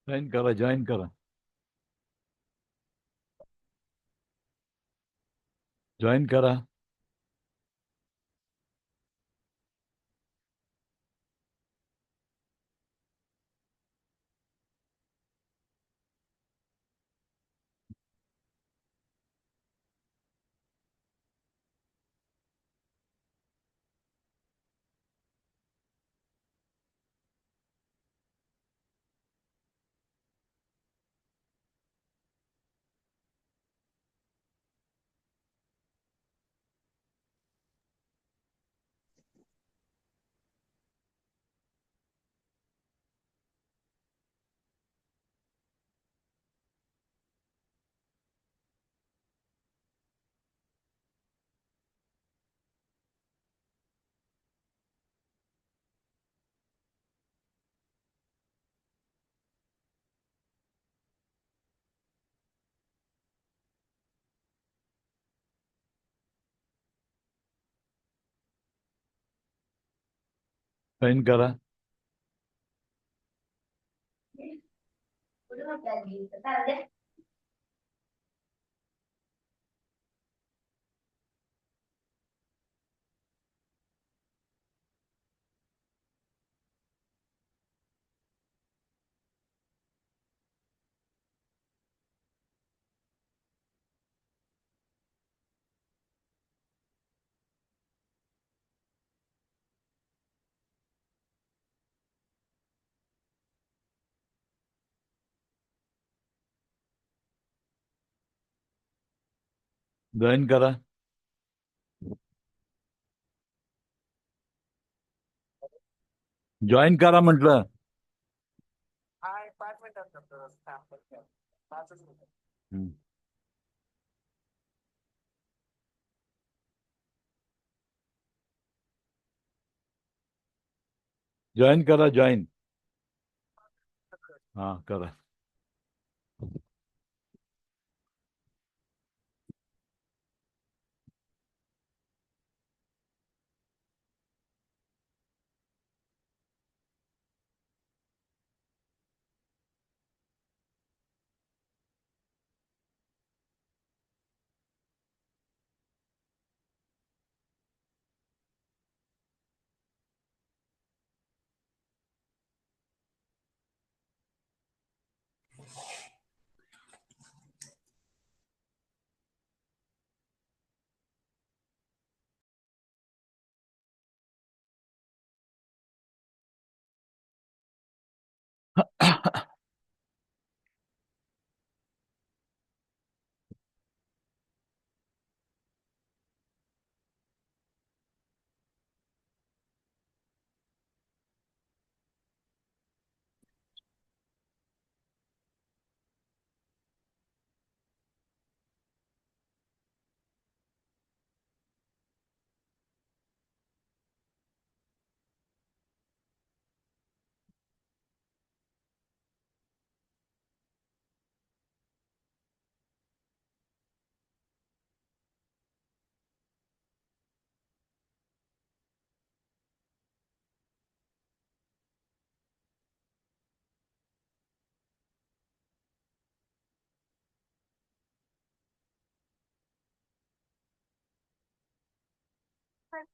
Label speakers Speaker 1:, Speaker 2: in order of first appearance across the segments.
Speaker 1: Join करा. Join करा. Join करा. जॉईन करा. जॉईन करा म्हटलं.
Speaker 2: हाय 5 मिनिटात करतो. 5 मिनिट.
Speaker 1: हम्म. जॉईन करा. जॉईन. हा करा.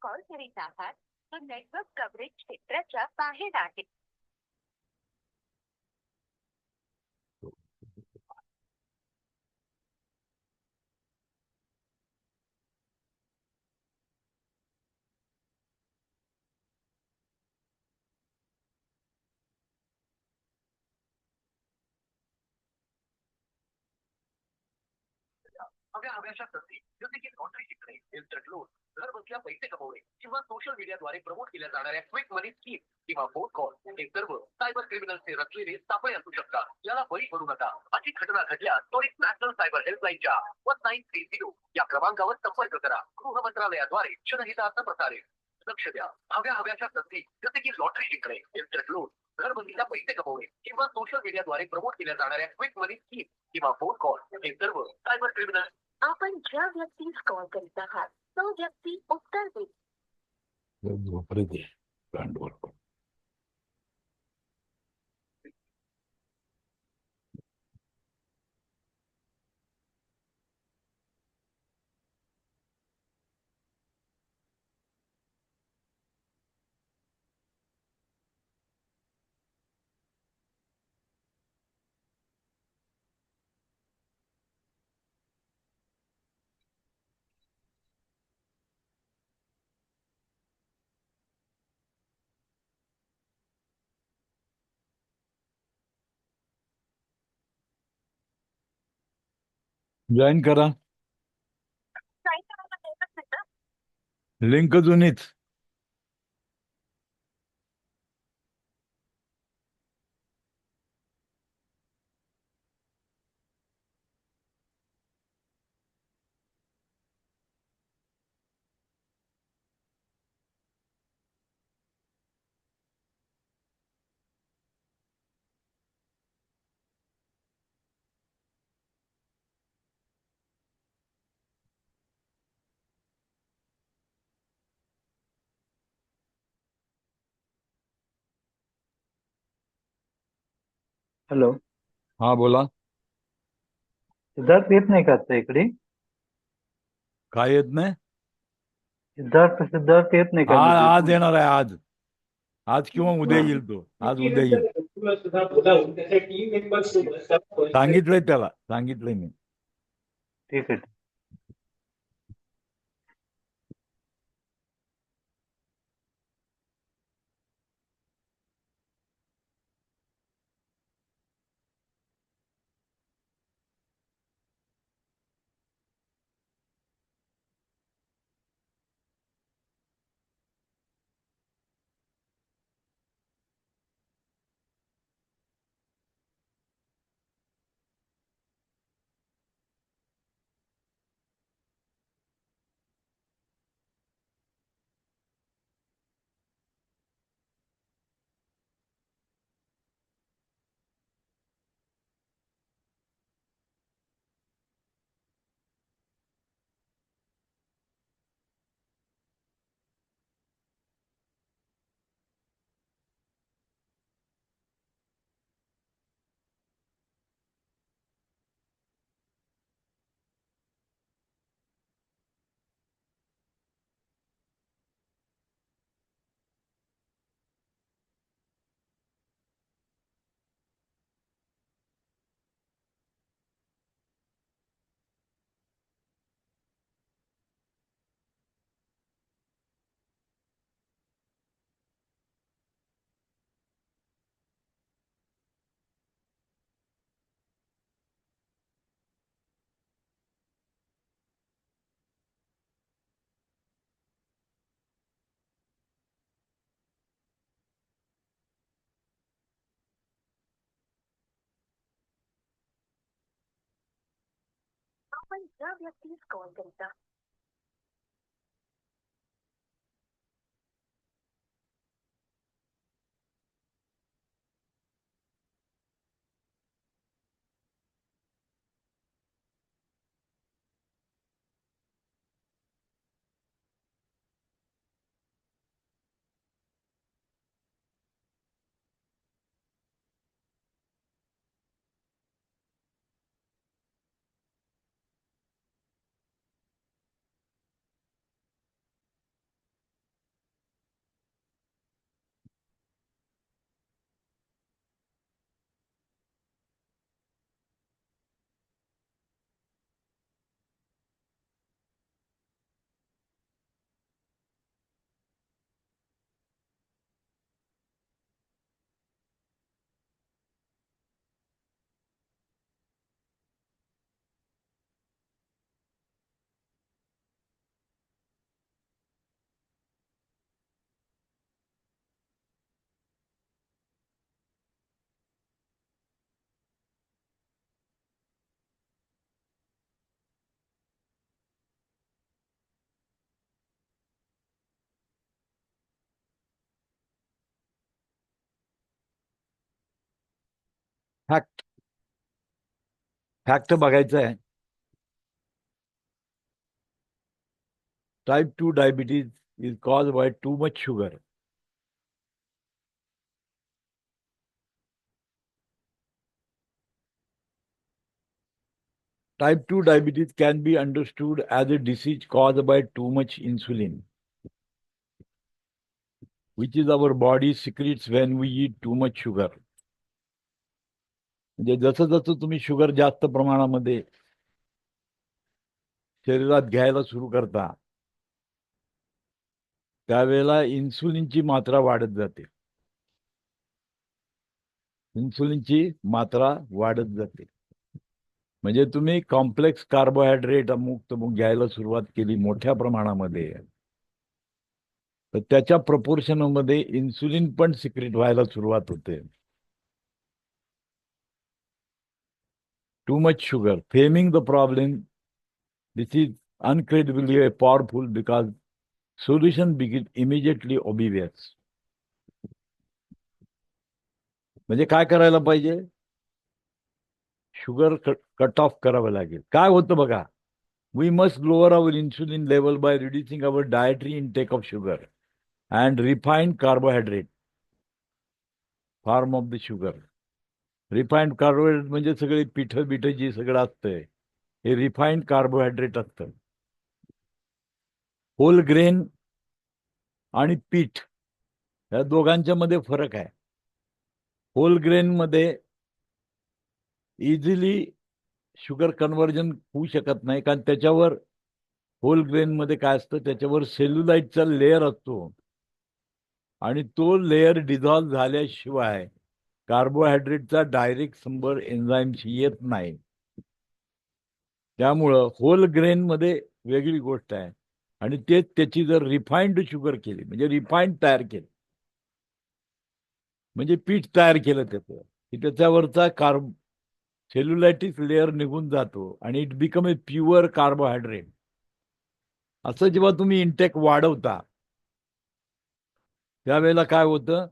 Speaker 3: कॉल करीत आहात तो नेटवर्क कव्हरेज क्षेत्राच्या बाहेर आहे.
Speaker 2: हव्या हव्याशा संधी जसे की लॉटरी जिंकणे, इन्स्टंट लोन, घर बसल्या पैसे कमवणे किंवा सोशल मीडियाद्वारे प्रमोट केल्या जाणाऱ्या क्विक मनी स्कीम किंवा फोन कॉल हे सर्व सायबर क्रिमिनल्सचे रचलेले सापळे असू शकतात. याला बळी पडू नका. अशी घटना घडल्यास त्वरित नॅशनल सायबर हेल्पलाईनच्या 1930 या क्रमांकावर संपर्क करा. गृह मंत्रालयाद्वारे जनहितार्थ प्रसारित. लक्ष द्या. हव्या हव्याशा संधी जसे की लॉटरी जिंकणे, इन्स्टंट लोन, घरबंदीला पैसे कमवणे किंवा सोशल मीडियाद्वारे प्रमोट केल्या जाणाऱ्या क्विक मनी स्कीम किंवा फोन कॉल हे सर्व सायबर क्रिमिनल. आपण ज्या व्यक्तीस कॉल करीत आहात तो व्यक्ती उत्तर देत.
Speaker 1: झोपले ते भांडवल. जॉईन करा.
Speaker 3: जॉईन करायला एकच मिनिट.
Speaker 1: लिंक जुनीच.
Speaker 4: हॅलो.
Speaker 1: हा बोला.
Speaker 4: सिद्धार्थ येत नाही का आता इकडे?
Speaker 1: काय येत नाही?
Speaker 4: सिद्धार्थ येत नाही का
Speaker 1: आज
Speaker 4: मध्ये?
Speaker 1: आज येणार आहे. आज आज किंवा उद्या येईल तो. आज उद्या येईल. सांगितलंय त्याला. सांगितलंय मी.
Speaker 4: ठीक आहे.
Speaker 3: आपण ज्या व्यक्तीस कॉल करता
Speaker 1: फॅक्ट फॅक्ट बघायचं आहे. Type 2 diabetes is cause by too much sugar. Type 2 diabetes can be understood as a disease caused by too much insulin, which is our body secretes when we eat too much sugar. म्हणजे जसं जसं तुम्ही sugar जास्त प्रमाणामध्ये शरीरात घ्यायला सुरू करता त्यावेळेला इन्सुलिनची मात्रा वाढत जाते. इन्सुलिनची मात्रा वाढत जाते. म्हणजे तुम्ही कॉम्प्लेक्स कार्बोहायड्रेट अमुक तमुक घ्यायला सुरुवात केली मोठ्या प्रमाणामध्ये, तर त्याच्या प्रपोर्शनमध्ये इन्सुलिन पण सिक्रेट व्हायला सुरुवात होते. Too much sugar, framing the problem, this is incredibly powerful because solution begin immediately obvious. म्हणजे काय करायला पाहिजे? शुगर कट ऑफ करावं लागेल. काय होतं बघा, we must lower our insulin level by reducing our dietary intake of sugar and refined carbohydrate form of the sugar. Refined carbohydrate म्हणजे सगळे पिठं बिठं जे सगळं असतंय हे रिफाईंड कार्बोहायड्रेट असतं. होल ग्रेन आणि पीठ या दोघांच्या मध्ये फरक आहे. होल ग्रेन मध्ये इझिली शुगर कन्व्हर्जन होऊ शकत नाही, कारण त्याच्यावर होल ग्रेन मध्ये काय असतं, त्याच्यावर सेल्युलाइटचा लेअर असतो आणि तो लेअर डिझॉल्व्ह झाल्याशिवाय कार्बोहायड्रेटचा डायरेक्ट संपर्क एन्झाईमशी येत नाही. त्यामुळं होल ग्रेन मध्ये वेगळी गोष्ट आहे. आणि तेच त्याची जर रिफाईंड शुगर केली, म्हणजे रिफाईंड तयार केली, म्हणजे पीठ तयार केलं त्याचं, की त्याच्यावरचा सेल्युलायटिक लेअर निघून जातो आणि it become a pure carbohydrate. असं जेव्हा तुम्ही इंटेक वाढवता त्यावेळेला काय होतं,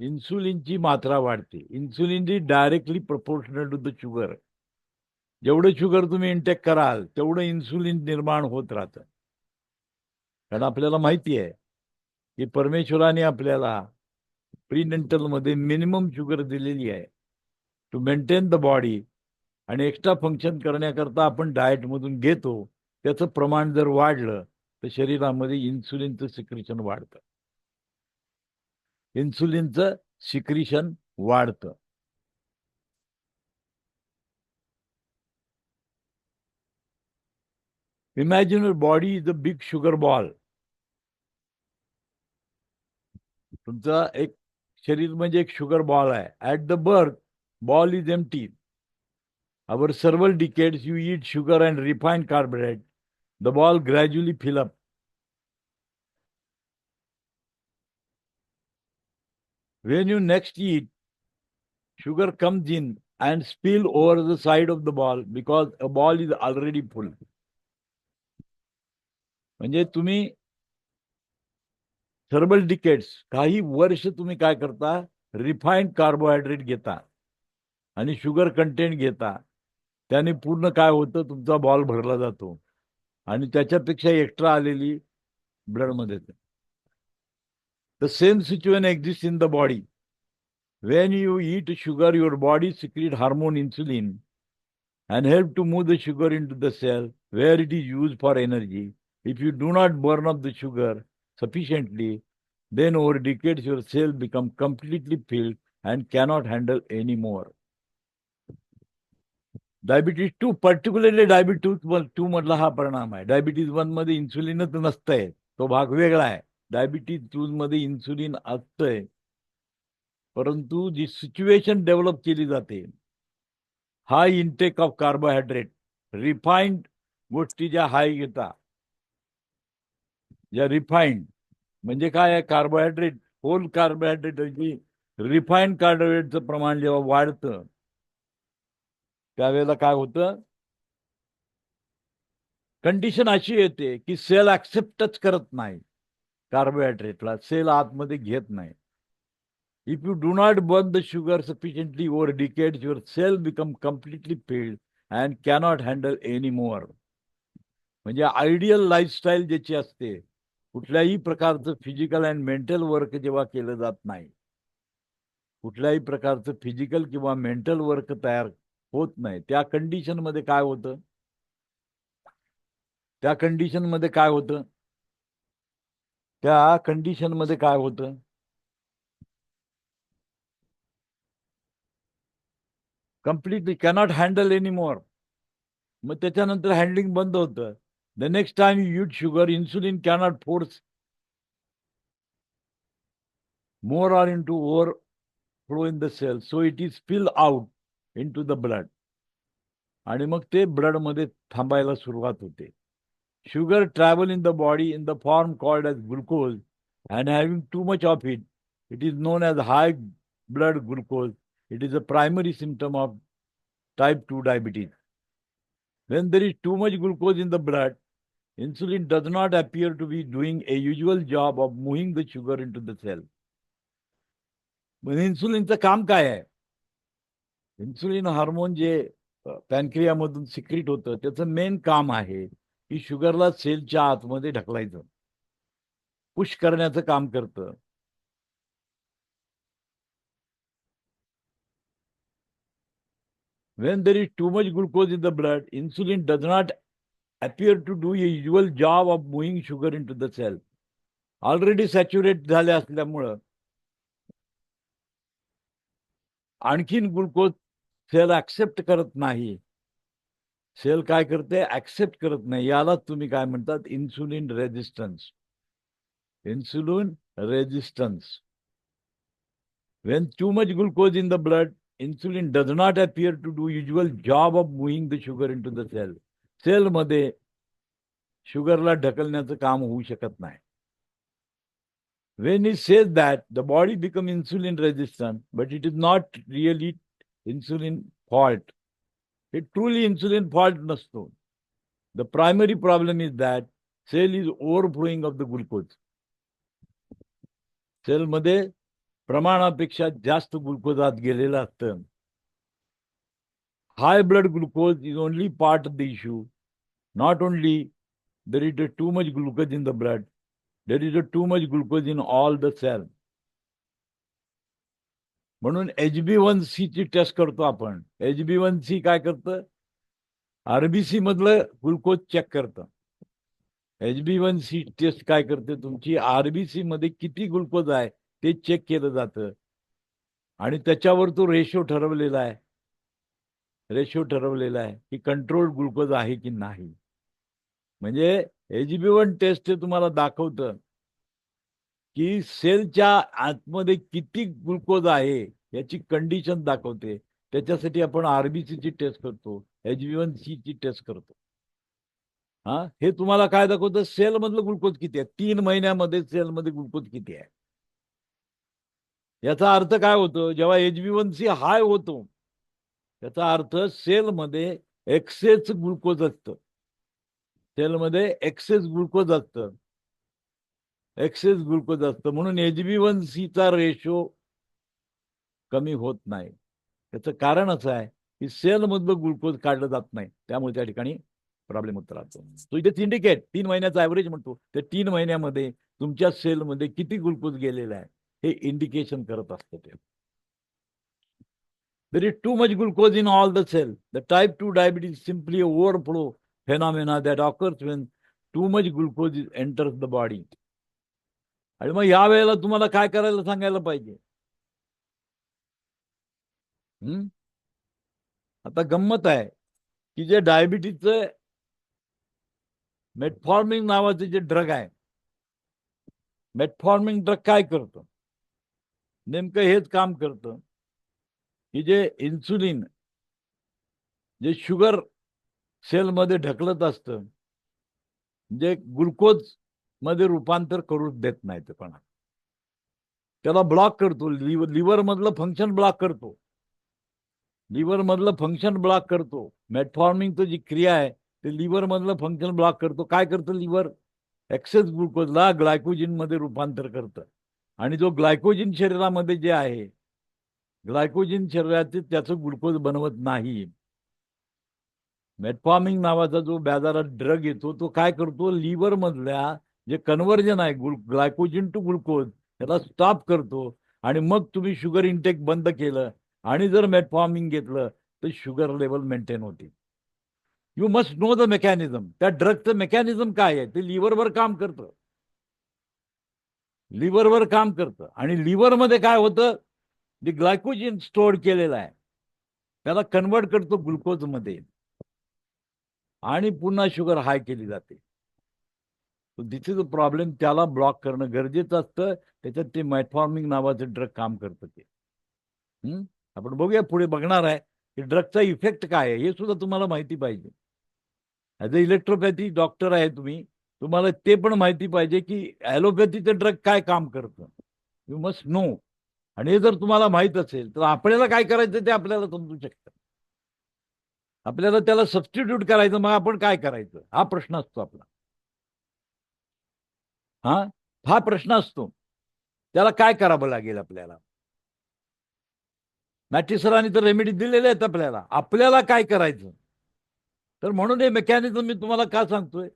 Speaker 1: इन्सुलिनची मात्रा वाढते. इन्सुलिन जी directly proportional to the sugar. जेवढं शुगर तुम्ही इंटेक कराल तेवढं इन्सुलिन निर्माण होत राहतं. कारण आपल्याला माहिती आहे की परमेश्वराने आपल्याला प्रीनेंटल मध्ये मिनिमम शुगर दिलेली आहे टू मेंटेन द बॉडी, आणि एक्स्ट्रा फंक्शन करण्याकरता आपण डाएटमधून घेतो. त्याचं प्रमाण जर वाढलं तर शरीरामध्ये इन्सुलिनचं सिक्रिशन वाढतं. इन्सुलिनचं सिक्रिशन वाढतं. Imagine your body is a big sugar ball. तुमचा एक शरीर म्हणजे एक शुगर बॉल आहे. At the birth ball is empty. Over several decades, you eat sugar and refined carbohydrate. The ball gradually fill up. When you next eat, sugar comes in and spill over the side of the ball because a ball is already full. म्हणजे तुम्ही several decades, काही वर्ष तुम्ही काय करता, refined carbohydrate घेता आणि sugar content घेता. त्याने पूर्ण काय होतं, तुमचा बॉल भरला जातो आणि त्याच्यापेक्षा एक्स्ट्रा आलेली ब्लडमध्ये. The same situation exists in the body. When you eat sugar, your body secretes hormone insulin and help to move the sugar into the cell where it is used for energy. If you do not burn up the sugar sufficiently, then over decades your cell become completely filled and cannot handle any more. Diabetes 2, particularly diabetes 2 मधला हा परिणाम आहे. Diabetes 1 मध्ये इन्सुलिनच नसतंय, तो भाग वेगळा आहे. डायबिटीज 2 मध्ये इन्सुलिन असतंय, परंतु जी सिच्युएशन डेव्हलप केली जाते, हाय इंटेक ऑफ कार्बोहायड्रेट, रिफाइंड गोष्टी ज्या हाय घेता, ज्या रिफाइंड म्हणजे काय आहे, कार्बोहायड्रेट, होल कार्बोहायड्रेट, रिफाइंड कार्बोहायड्रेटचं प्रमाण जेव्हा वाढतं त्यावेळेला काय होतं, कंडिशन अशी येते की सेल ऍक्सेप्टच करत नाही कार्बोहायड्रेटला, सेल आतमध्ये घेत नाही. If you do not burn the sugar sufficiently over decades, your cell become completely filled and cannot handle any more. म्हणजे आयडियल लाईफस्टाईल ज्याची असते, कुठल्याही प्रकारचं फिजिकल अँड मेंटल वर्क जेव्हा केलं जात नाही, कुठल्याही प्रकारचं फिजिकल किंवा मेंटल वर्क तयार होत नाही, त्या कंडिशन मध्ये काय होतं, त्या कंडिशन मध्ये काय होतं, त्या कंडिशन मध्ये काय होतं, completely cannot handle anymore. मग त्याच्यानंतर हँडलिंग बंद होतं. The next time you eat sugar, insulin cannot force more or into overflow in the cell, so it is spilled out into the blood, आणि मग ते ब्लडमध्ये थांबायला सुरुवात होते. Sugar travel in the body in the form called as glucose, and having too much of it, it is known as high blood glucose. It is a primary symptom of type 2 diabetes. When there is too much glucose in the blood, insulin does not appear to be doing a usual job of moving the sugar into the cell. इन्सुलिनचं काम काय आहे? Insulin hormone जे पॅनक्रियामधून secrete होतं, त्याचं main काम आहे की शुगरला सेलच्या आतमध्ये ढकलायचं, पुश करण्याचं काम करतं. When there is too much glucose in the blood, insulin does not appear to do a usual job of moving sugar into the cell. Already saturate झाले असल्यामुळं आणखीन ग्लुकोज सेल ऍक्सेप्ट करत नाही. सेल काय करते? ऍक्सेप्ट करत नाही. याला तुम्ही काय म्हणतात? Insulin resistance. Insulin resistance. When too much glucose in the blood, insulin does not appear to do usual job of moving the sugar into the cell. सेलमध्ये शुगरला ढकलण्याचं काम होऊ शकत नाही. When it says that the body becomes insulin resistant, but it is not really insulin fault. It truly insulin fault नसतो. The primary problem is that cell is overflowing of the glucose. सेलमध्ये प्रमाणापेक्षा जास्त glucose आत गेलेलं असतं. High blood glucose is only part of the issue. Not only there is a too much glucose in the blood, there is a too much glucose in all the cell. म्हणून HbA1c ची taste करतो आपण. HbA1c काय करतं? RBC मधलं glucose check करतं. HbA1c taste काय करते? तुमची आरबीसी मध्ये किती ग्लुकोज आहे ते चेक केलं जातं, आणि त्याच्यावर तो रेशो ठरवलेला आहे. की कंट्रोल्ड ग्लुकोज आहे की नाही. म्हणजे HbA1 टेस्ट हे तुम्हाला दाखवतं की सेलच्या आतमध्ये किती ग्लुकोज आहे याची कंडिशन दाखवते. त्याच्यासाठी आपण आरबीसी ची टेस्ट करतो, HbA1c ची टेस्ट करतो. हे तुम्हाला काय दाखवतं? सेल मधलं ग्लुकोज किती आहे, 3 महिन्यामध्ये सेलमध्ये ग्लुकोज किती आहे. याचा अर्थ काय होतो? जेव्हा HbA1c हाय होतो, याचा अर्थ सेलमध्ये एक्सेस ग्लुकोज असतं. सेलमध्ये एक्सेस ग्लुकोज असतं. म्हणून HbA1c चा रेशो कमी होत नाही. त्याचं कारण असं आहे की सेलमधलं ग्लुकोज काढलं जात नाही, त्यामुळे त्या ठिकाणी प्रॉब्लेम होत राहतो. तो इथे इंडिकेट 3 महिन्याचा ॲव्हरेज म्हणतो. त्या 3 महिन्यामध्ये तुमच्या सेलमध्ये किती ग्लुकोज गेलेला आहे हे इंडिकेशन करत असतं ते. There is too much glucose in all the cell. The type 2 diabetes is simply a overflow phenomena that occurs when too much glucose enters the body. आणि मग या वेळेला तुम्हाला काय करायला सांगायला पाहिजे? आता गंमत आहे की जे डायबिटीजचं मेटफॉर्मिन नावाचे जे ड्रग आहे, मेटफॉर्मिन ड्रग काय करतं? नेमकं हेच काम करतं की जे इन्सुलिन जे शुगर सेलमध्ये ढकलत असतं, जे ग्लुकोज मध्ये रूपांतर करू देत नाही. त्याला ब्लॉक करतो. लिव्हर मधलं फंक्शन ब्लॉक करतो. मेटफॉर्मिंगची जी क्रिया आहे ते लिव्हर मधलं फंक्शन ब्लॉक करतो. काय करतं लिव्हर? एक्सेस ग्लुकोजला ग्लायकोजिन मध्ये रूपांतर करतं. आणि जो ग्लायकोजिन शरीरामध्ये जे आहे, ग्लायकोजिन शरीराचे त्याचं ग्लुकोज बनवत नाही. मेटफॉर्मिन नावाचा जो बाजारात ड्रग येतो तो काय करतो? लिव्हर मधल्या जे कन्व्हर्जन आहे ग्लायकोजिन टू ग्लुकोज त्याला स्टॉप करतो. आणि मग तुम्ही शुगर इंटेक बंद केलं आणि जर मेटफॉर्मिन घेतलं तर शुगर लेवल मेंटेन होते. You must know the mechanism. त्या ड्रगचं मेकॅनिझम काय आहे? ते लिव्हरवर काम करतं. आणि लिव्हरमध्ये काय होतं? जे ग्लायकोजिन स्टोअर केलेलं आहे त्याला कन्वर्ट करतो ग्लुकोज मध्ये, आणि पुन्हा शुगर हाय केली जाते. दिस इज अ प्रॉब्लेम. त्याला ब्लॉक करणं गरजेचं असतं. त्याच्यात ते मेटफॉर्मिन नावाचं ड्रग काम करतं ते. आपण बघूया, पुढे बघणार आहे की ड्रगचा इफेक्ट काय आहे हे सुद्धा तुम्हाला माहिती पाहिजे. ॲज अ इलेक्ट्रोपॅथी डॉक्टर आहे तुम्ही, तुम्हाला ते पण माहिती पाहिजे की ॲलोपॅथीचं ड्रग काय काम करतं. You must know. आणि हे जर तुम्हाला माहित असेल तर आपल्याला काय करायचं ते आपल्याला समजू शकतं. आपल्याला त्याला सबस्टिट्यूट करायचं, मग आपण काय करायचं हा प्रश्न असतो आपला. हा प्रश्न असतो. त्याला काय करावं लागेल आपल्याला. मॅट्री सरांनी तर रेमेडी दिलेले आहेत आपल्याला, आपल्याला काय करायचं. तर म्हणून हे मेकॅनिझम मी तुम्हाला का सांगतोय,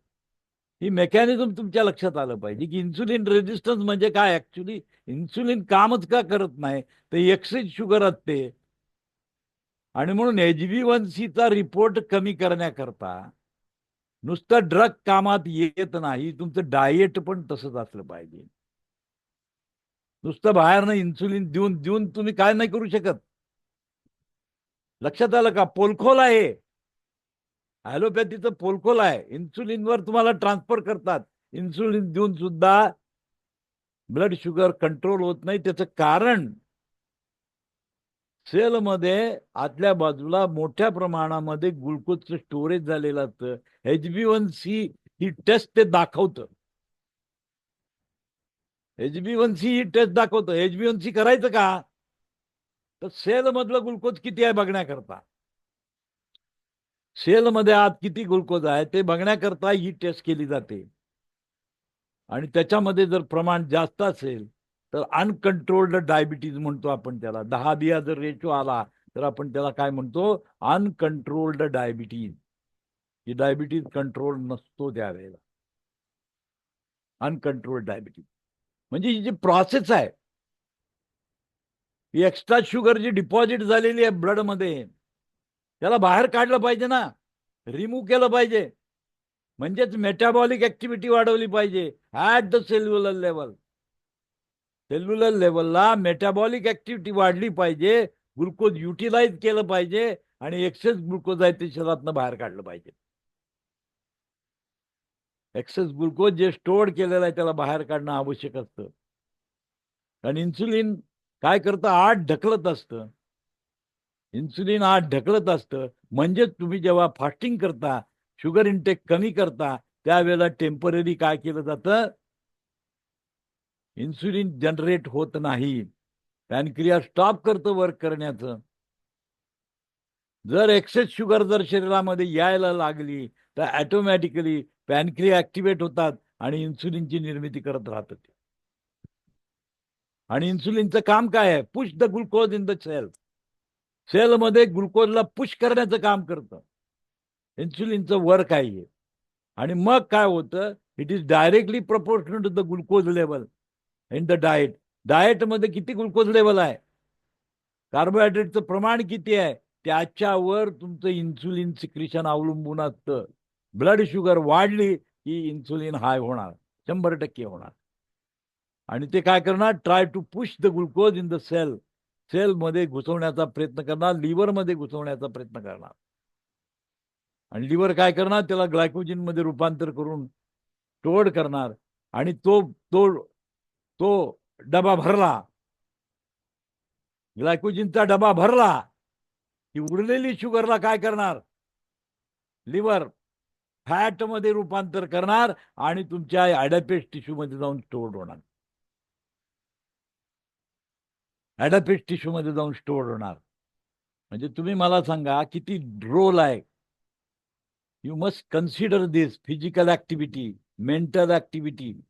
Speaker 1: ही मेकॅनिझम तुमच्या लक्षात आलं पाहिजे की इन्सुलिन रेजिस्टन्स म्हणजे काय. ऍक्च्युली इन्सुलिन कामच का करत नाही, तर एक्सेस शुगर असते. आणि म्हणून HbA1c रिपोर्ट कमी करण्याकरता नुसतं ड्रग कामात येत नाही, तुमचं डाएट पण तसंच असलं पाहिजे. नुसतं बाहेरनं इन्सुलिन देऊन देऊन तुम्ही काय नाही करू शकत. लक्षात आलं का. पोलखोल आहे, ॲलोपॅथीचं पोलखोल आहे. इन्सुलिनवर तुम्हाला ट्रान्सफर करतात. इन्सुलिन देऊन सुद्धा ब्लड शुगर कंट्रोल होत नाही. त्याचं कारण सेलमध्ये आतल्या बाजूला मोठ्या प्रमाणामध्ये ग्लुकोजचं स्टोरेज झालेलं असतं. HbA1c ही टेस्ट ते दाखवतं. HbA1c ही टेस्ट दाखवतं. HbA1c करायचं का, तर सेलमधलं ग्लुकोज किती आहे बघण्याकरता. सेलमध्ये आत किती ग्लुकोज आहे ते बघण्याकरता ही टेस्ट केली जाते. आणि त्याच्यामध्ये जर प्रमाण जास्त असेल तर अनकंट्रोल्ड डायबिटीज म्हणतो आपण त्याला. 10 जर रेशो आला तर आपण त्याला काय म्हणतो, अनकंट्रोल्ड डायबिटीज. ही डायबिटीज कंट्रोल नसतो त्यावेळेला. अनकंट्रोल्ड डायबिटीज म्हणजे ही जी प्रोसेस आहे, ही एक्स्ट्रा शुगर जी डिपॉझिट झालेली आहे ब्लडमध्ये, त्याला बाहेर काढलं पाहिजे ना, रिमूव्ह केलं पाहिजे. म्हणजेच मेटाबॉलिक ऍक्टिव्हिटी वाढवली पाहिजे at the cellular level. Cellular लेवलला मेटाबॉलिक ऍक्टिव्हिटी वाढली पाहिजे, ग्लुकोज युटिलाइज केलं पाहिजे आणि एक्सेस ग्लुकोज आहे ते शरीरातनं बाहेर काढलं पाहिजे. एक्सेस ग्लुकोज जे स्टोअर केलेलं आहे त्याला बाहेर काढणं आवश्यक असतं. कारण इन्सुलिन काय करतं, आत ढकलत असतं. इन्सुलिन आत ढकलत असतं. म्हणजेच तुम्ही जेव्हा फास्टिंग करता, शुगर इंटेक कमी करता, त्यावेळेला टेम्पररी काय केलं जातं, इन्सुलिन जनरेट होत नाही. पॅनक्रिया स्टॉप करतं वर्क करण्याचं. जर एक्सेस शुगर जर शरीरामध्ये यायला लागली तर ऑटोमॅटिकली पॅनक्रिया ऍक्टिव्हेट होतात आणि इन्सुलिनची निर्मिती करत राहतात. आणि इन्सुलिनचं काम काय आहे, push the glucose in the cell. सेलमध्ये ग्लुकोजला पुश करण्याचं काम करतं. इन्सुलिनचं वर्क आहे. आणि मग काय होतं, it is directly proportional to the glucose level in the diet. डाएटमध्ये किती ग्लुकोज लेवल आहे, कार्बोहायड्रेटचं प्रमाण किती आहे, त्याच्यावर तुमचं इन्सुलिन सिक्रिशन अवलंबून असतं. ब्लड शुगर वाढली की इन्सुलिन हाय होणार, 100% होणार. आणि ते काय करणार, try to push the glucose in the cell. सेलमध्ये घुसवण्याचा प्रयत्न करणार, लिव्हरमध्ये घुसवण्याचा प्रयत्न करणार. आणि लिव्हर काय करणार, त्याला ग्लायकोजिन मध्ये रूपांतर करून स्टोअर करणार. आणि तो तो तो डबा भरला, ग्लायकोजिनचा डबा भरला की उरलेली शुगरला काय करणार, लिव्हर फॅट मध्ये रूपांतर करणार आणि तुमच्या ॲडॅपेस टिश्यू मध्ये जाऊन स्टोअर होणार. ॲडॅपेस टिश्यू मध्ये जाऊन स्टोअर होणार. म्हणजे तुम्ही मला सांगा किती रोल आहे. You must consider this physical activity, mental activity,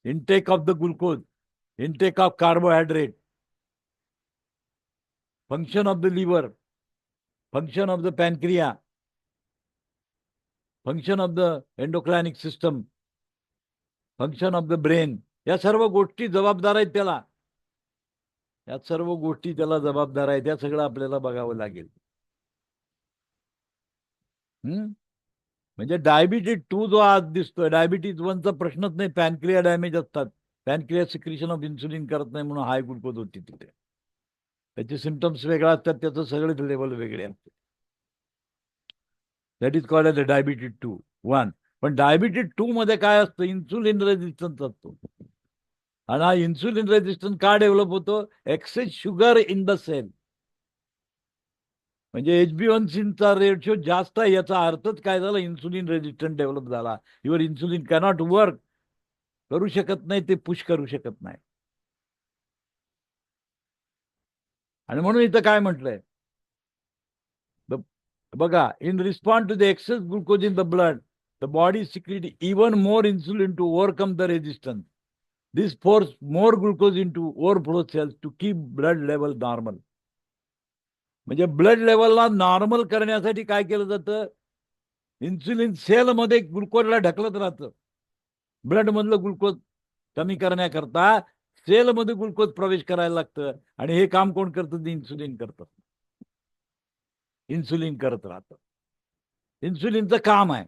Speaker 1: intake of the glucose, intake of carbohydrate, function of the liver, function of the pancreas, function of the endocrinic system, function of the brain. या सर्व गोष्टी जबाबदार आहेत त्याला. या सर्व गोष्टी त्याला जबाबदार आहेत. या सगळं आपल्याला बघावं लागेल. म्हणजे डायबिटीज 2 जो आज दिसतोय, डायबिटीज 1चा प्रश्नच नाही. पॅनक्रिया डॅमेज असतात, पॅनक्रिया सिक्रिशन ऑफ इन्सुलिन करत नाही म्हणून हाय ग्लुकोज होती तिथे. त्याचे सिम्पटम्स वेगळे असतात, त्याचं सगळे लेवल वेगळे असते. That is called as diabetes 1. पण डायबिटीज 2 मध्ये काय असतं, इन्सुलिन रेजिस्टन्स असतो. आणि हा इन्सुलिन रेजिस्टन्स का डेव्हलप होतो, excess sugar in the cell. म्हणजे HbA1cचा रेशो जास्त आहे, याचा अर्थच काय झाला, इन्सुलिन रेजिस्टंट डेव्हलप झाला. युअर इन्सुलिन कॅनॉट वर्क, करू शकत नाही, ते पुश करू शकत नाही. आणि म्हणून इथं काय म्हटलंय बघा, in response to the excess glucose in the blood, the body secrete even more insulin to overcome the resistance. This force more glucose into overflow cells to keep blood level normal. म्हणजे blood लेवलला normal करण्यासाठी काय केलं जातं, insulin सेलमध्ये ग्लुकोजला ढकलत राहतं. Blood मधलं ग्लुकोज कमी करण्याकरता सेलमध्ये ग्लुकोज प्रवेश करायला लागतं, आणि हे काम कोण करतं, ते इन्सुलिन करतं. इन्सुलिन करत राहतं. इन्सुलिनचं काम आहे,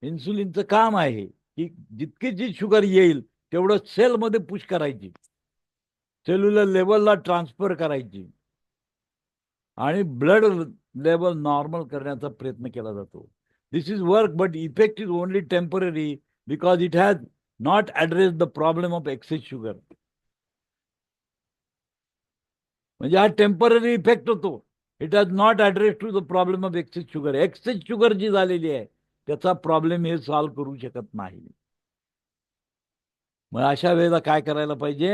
Speaker 1: इन्सुलिनचं काम आहे की जितकी जी शुगर येईल तेवढं सेलमध्ये पुश करायची, सेल्युलर लेवलला ट्रान्सफर करायची, आणि ब्लड लेवल नॉर्मल करण्याचा प्रयत्न केला जातो. This is work, but effect is only temporary because it has not address the problem of excess sugar. म्हणजे हा टेम्पररी इफेक्ट होतो. It has not address to the problem of excess sugar. Excess sugar जी झालेली आहे त्याचा problem हे solve करू शकत नाही. मग अशा वेळेला काय करायला पाहिजे,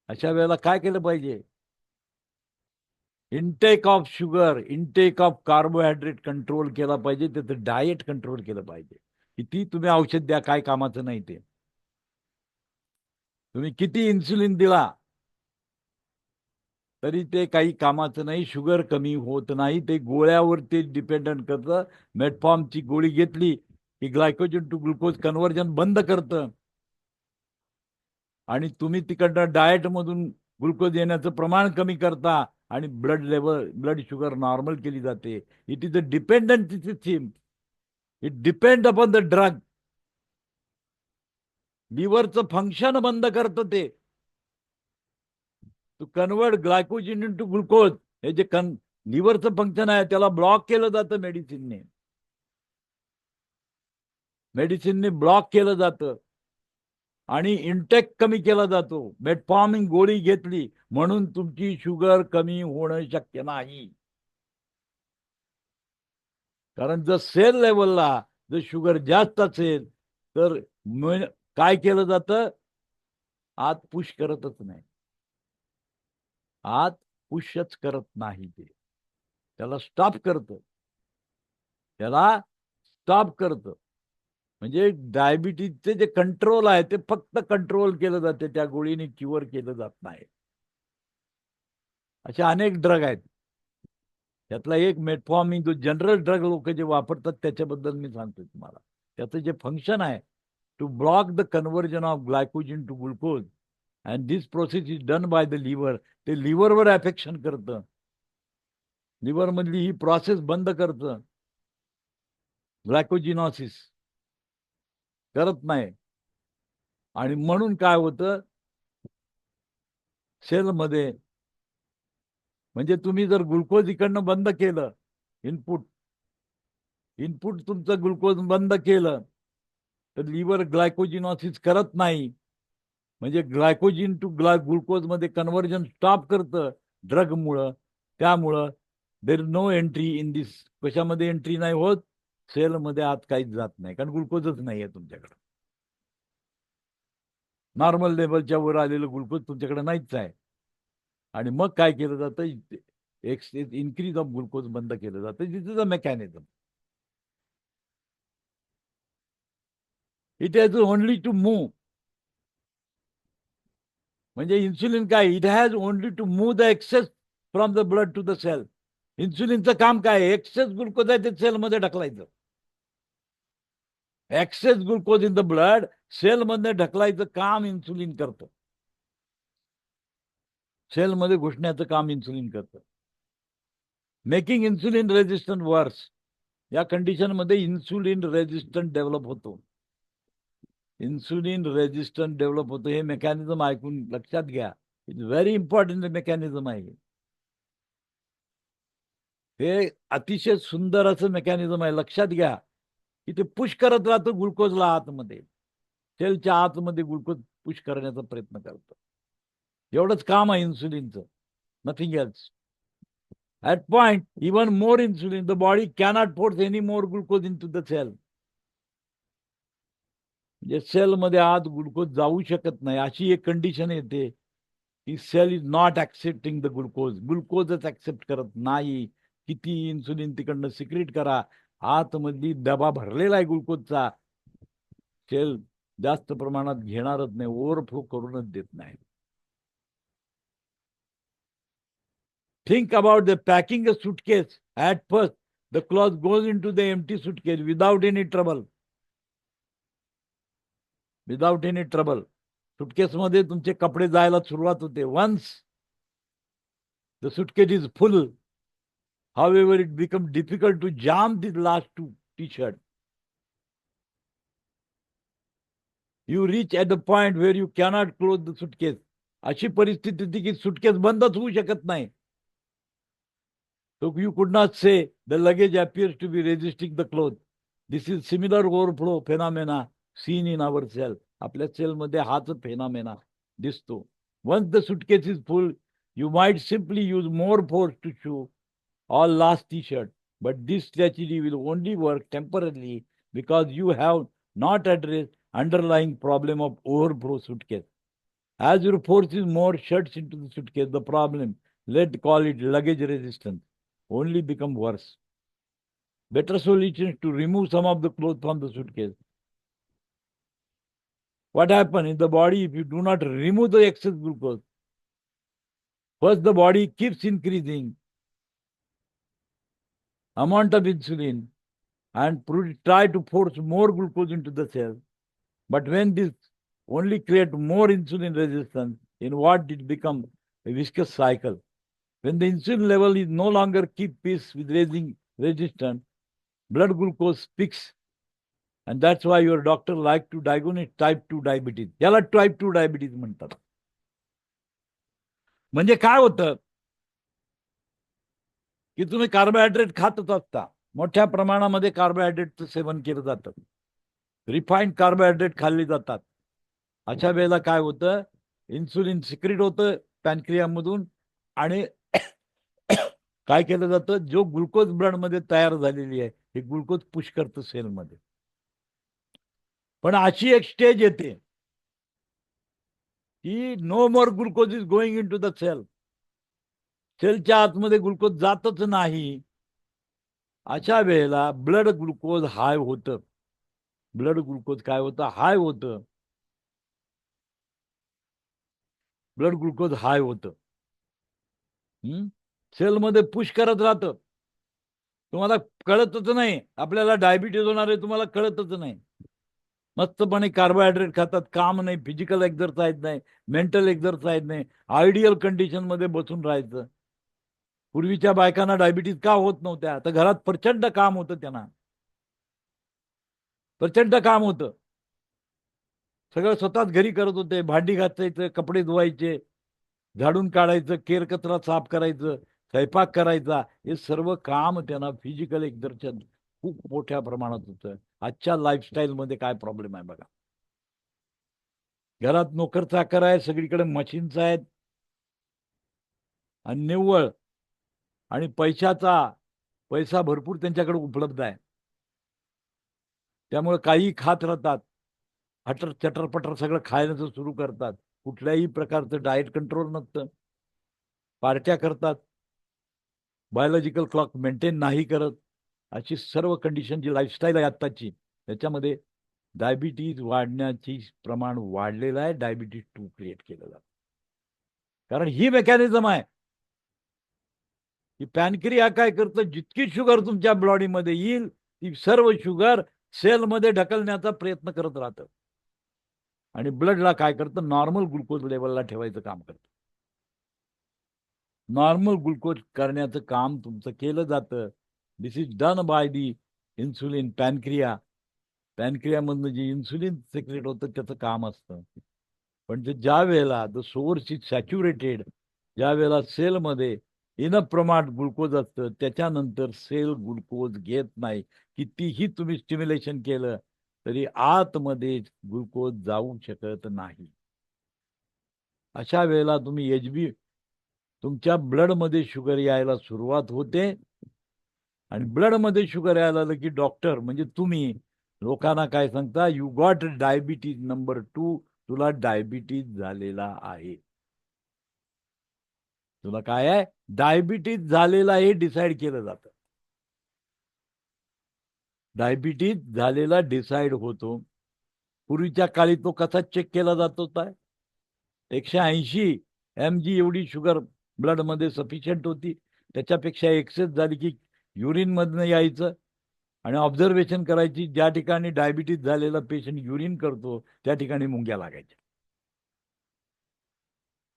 Speaker 1: अशा वेळेला काय केलं पाहिजे, intake of sugar, intake of carbohydrate control केला पाहिजे, त्याचं डाएट कंट्रोल केलं पाहिजे. किती तुम्ही औषध द्या, काय कामाचं नाही ते. तुम्ही किती इन्सुलिन दिला तरी ते काही कामाचं नाही, शुगर कमी होत नाही. ते गोळ्यावर ते डिपेंडंट करतं. मेटफॉर्मची गोळी घेतली की ग्लायकोजन टू ग्लुकोज कन्व्हर्जन बंद करतं, आणि तुम्ही तिकडनं डाएटमधून ग्लुकोज येण्याचं प्रमाण कमी करता, आणि ब्लड शुगर नॉर्मल केली जाते. It is a dependent system. It depend upon the drug. लिव्हरचं फंक्शन बंद करतं ते, to convert glycogen into glucose. हे जे लिव्हरचं फंक्शन आहे त्याला ब्लॉक केलं जातं मेडिसिनने. मेडिसिनने ब्लॉक केलं जातं, आणि इंटेक कमी केला जातो. मेटफॉर्मिंग गोळी घेतली म्हणून तुमची शुगर कमी होणं शक्य नाही. कारण जर सेल लेवलला जर शुगर जास्त असेल तर काय केलं जातं, आत पुश करतच नाही, आत पुशच करत नाही. ते त्याला स्टॉप करतं, त्याला स्टॉप करतं. म्हणजे डायबिटीजचे जे कंट्रोल आहे ते फक्त कंट्रोल केलं जाते, त्या गोळीने क्युअर केलं जात नाही. असे अनेक ड्रग आहेत. त्यातला एक मेटफॉर्मिन, जो जनरल ड्रग लोक जे वापरतात त्याच्याबद्दल मी सांगतोय तुम्हाला. त्याचं जे फंक्शन आहे, to block the conversion of glycogen to glucose, and this process is done by the liver. ते लिव्हरवर अफेक्शन करतं, लिव्हर मधली ही प्रोसेस बंद करतं, ग्लायकोजिनॉसिस करत नाही. आणि म्हणून काय होतं सेलमध्ये, म्हणजे तुम्ही जर ग्लुकोज इकडनं बंद केलं, इनपुट इनपुट तुमचं ग्लुकोज बंद केलं तर लिव्हर ग्लायकोजिनॉसिस करत नाही. म्हणजे ग्लायकोजिन टू ग्लुकोज मध्ये कन्व्हर्जन स्टॉप करतं ड्रगमुळं. त्यामुळं there is no entry in this. कशामध्ये एंट्री नाही होत, सेलमध्ये आत काहीच जात नाही, कारण ग्लुकोजच नाही आहे तुमच्याकडे. नॉर्मल लेवलच्या वर आलेलं ग्लुकोज तुमच्याकडे नाहीच आहे. आणि मग काय केलं जातं, इन्क्रीज ऑफ ग्लुकोज बंद केलं जातं. This is a mechanism. It has only to move. म्हणजे इन्सुलिन काय, it has only to move the excess from the blood to the cell. इन्सुलिनचं काम काय, एक्सेस ग्लुकोज आहे ते सेलमध्ये ढकलायचं. Excess glucose in the blood सेलमध्ये ढकलायचं काम इन्सुलिन करतं. सेलमध्ये घुसण्याचं काम इन्सुलिन करतं. मेकिंग इन्सुलिन रेजिस्टंट वर्स. या कंडिशनमध्ये इन्सुलिन रेजिस्टंट डेव्हलप होतो. इन्सुलिन रेजिस्टंट डेव्हलप होतो. हे मेकॅनिझम ऐकून लक्षात घ्या. इट्स व्हेरी इम्पॉर्टंट मेकॅनिझम आहे. हे अतिशय सुंदर असं मेकॅनिझम आहे. लक्षात घ्या की ते पुश करत राहतं ग्लुकोजला आतमध्ये, सेलच्या आतमध्ये ग्लुकोज पुश करण्याचा प्रयत्न करतं. एवढंच काम आहे इन्सुलिनचं, nothing else. At point, even more insulin, the body cannot force any more glucose into the cell. म्हणजे सेलमध्ये आत ग्लुकोज जाऊ शकत नाही अशी एक कंडिशन येते की cell is not accepting the glucose, ग्लुकोजच ऍक्सेप्ट करत नाही. किती इन्सुलिन तिकडनं सिक्रेट करा, आतमधली डबा भरलेला आहे ग्लुकोजचा, सेल जास्त प्रमाणात घेणारच नाही, ओव्हरफ्लो करूनच देत नाही. Think about the packing a suitcase. At first, the cloth goes into the empty suitcase without any trouble. Without any trouble. Suitcase मध्ये तुमचे कपडे जायला सुरुवात होते. Once the suitcase is full, however, it becomes difficult to jam the last two t-shirt. You reach at the point where you cannot close the suitcase. अशी परिस्थिती होती की सुटकेस बंदच होऊ शकत नाही. So you could not say the luggage appears to be resisting the cloth. This is similar overflow phenomena seen in our cell. आपल्या सेलमध्ये हाच फेनॉमेना दिसतो. Once the suitcase is full, you might simply use more force to shove all last t-shirt. But this strategy will only work temporarily because you have not addressed underlying problem of overflow suitcase. As your force is more shirts into the suitcase, the problem, let's call it luggage resistance, only become worse. Better solution is to remove some of the clothes from the suitcase. What happens in the body if you do not remove the excess glucose? First, the body keeps increasing amount of insulin and try to force more glucose into the cell. But when this only create more insulin resistance, in what it become a viscous cycle. When the insulin level is no longer keep pace with raising resistance, blood glucose peaks. And that's why your doctor like to diagnose type 2 diabetes. याला type 2 diabetes म्हणतात. म्हणजे काय होतं की तुम्ही carbohydrate खातच असता, मोठ्या प्रमाणामध्ये कार्बोहायड्रेटचं सेवन केलं जातं, रिफाईंड कार्बोहायड्रेट खाल्ली जातात. अशा वेळेला काय होतं, इन्सुलिन सिक्रेट होतं पॅनक्रियामधून आणि काय केलं जातं, जो ग्लुकोज ब्लडमध्ये तयार झालेली आहे हे ग्लुकोज पुश करतं सेलमध्ये. पण अशी एक स्टेज येते की no more glucose is going into the cell, सेलच्या आतमध्ये ग्लुकोज जातच नाही. अशा वेळेला ब्लड ग्लुकोज हाय होतं. ब्लड ग्लुकोज काय होतं, हाय होतं. ब्लड ग्लुकोज हाय होतं. सेलमध्ये पुश करत राहतं. तुम्हाला कळतच नाही आपल्याला डायबिटीज होणार आहे, तुम्हाला कळतच नाही. मस्तपणे कार्बोहायड्रेट खातात, काम नाही, फिजिकल एक्झरसाइज नाही, मेंटल एक्झरसाइज नाही, आयडियल कंडिशन मध्ये बसून राहायचं. पूर्वीच्या बायकांना डायबिटीज का होत नव्हत्या, तर घरात प्रचंड काम होतं, त्यांना प्रचंड काम होतं. सगळं स्वतःच घरी करत होते. भांडी घासायचं, कपडे धुवायचे, झाडून काढायचं, केर कचरा साफ करायचं, स्वयंपाक करायचा, हे सर्व काम त्यांना फिजिकल एक्झर्शन खूप मोठ्या प्रमाणात होतं. आजच्या लाईफस्टाईल मध्ये काय प्रॉब्लेम आहे बघा. घरात नोकर चाकर आहे, सगळीकडे मशीन्स आहेत आणि निव्वळ आणि पैसा भरपूर त्यांच्याकडे उपलब्ध आहे. त्यामुळे काही खात राहतात, हटर चटरपटर सगळं खायचं सुरू करतात. कुठल्याही प्रकारचं डाएट कंट्रोल नसतं, पार्ट्या करतात, बायोलॉजिकल क्लॉक मेंटेन नाही करत. अशी सर्व कंडिशन जी लाईफस्टाईल आहे आत्ताची, त्याच्यामध्ये डायबिटीज वाढण्याची प्रमाण वाढलेलं आहे. डायबिटीज 2 क्रिएट केलं जातं. कारण ही मेकॅनिझम आहे की पॅनक्रिया काय करतं, जितकी शुगर तुमच्या बॉडीमध्ये येईल ती सर्व शुगर सेलमध्ये ढकलण्याचा प्रयत्न करत राहतं आणि ब्लडला काय करतं, नॉर्मल ग्लुकोज लेवलला ठेवायचं काम करतं. नॉर्मल ग्लुकोज करण्याचं काम तुमचं केलं जातं. This is done by the insulin pancreas. पॅनक्रियामधनं जे इन्सुलिन सिक्रेट होतं त्याचं काम असतं. पण ते ज्या वेळेला द सोर्स इज सॅच्युरेटेड, ज्या वेळेला सेलमध्ये इनफ प्रमाणात ग्लुकोज असतं, त्याच्यानंतर सेल ग्लुकोज घेत नाही. कितीही तुम्ही स्टिम्युलेशन केलं तरी आतमध्ये ग्लुकोज जाऊ शकत नाही. अशा वेळेला तुम्ही तुमच्या ब्लडमध्ये शुगर यायला सुरुवात होते आणि ब्लडमध्ये शुगर यायला लागलं की डॉक्टर म्हणजे तुम्ही लोकांना काय सांगता, यू गॉट डायबिटीज नंबर 2, तुला डायबिटीज झालेला आहे. तुला काय आहे, डायबिटीज झालेला हे डिसाईड केलं जातं. डायबिटीज झालेला डिसाईड होतो. पूर्वीच्या काळी तो कसा चेक केला जात होता, 180 mg एवढी शुगर ब्लडमध्ये सफिशियंट होती, त्याच्यापेक्षा एक्सेस झाली की युरिन मधनं यायचं आणि ऑब्झर्वेशन करायची. ज्या ठिकाणी डायबिटीज झालेला पेशंट युरिन करतो त्या ठिकाणी मुंग्या लागायच्या.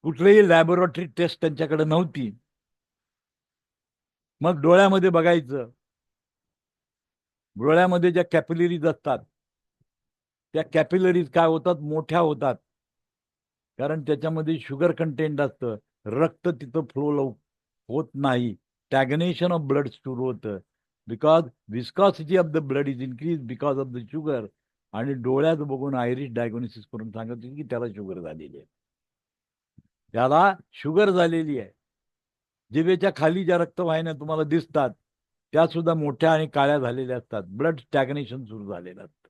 Speaker 1: कुठलीही लॅबोरेटरी टेस्ट त्यांच्याकडे नव्हती. मग डोळ्यामध्ये बघायचं, डोळ्यामध्ये ज्या कॅपिलरीज असतात त्या कॅपिलरीज काय होतात, मोठ्या होतात, कारण त्याच्यामध्ये शुगर कंटेंट असतं. रक्त तिथं फ्लो होत नाही, स्टॅग्नेशन ऑफ ब्लड सुरू होतं, because viscosity of the blood is increase because of the sugar. आणि डोळ्यात बघून आयरिश डायग्नोसिस करून सांगत की त्याला शुगर झालेली आहे, त्याला शुगर झालेली आहे. जिभेच्या खाली ज्या रक्तवाहिन्या तुम्हाला दिसतात त्या सुद्धा मोठ्या आणि काळ्या झालेल्या असतात, ब्लड स्टॅग्नेशन सुरू झालेलं असतं.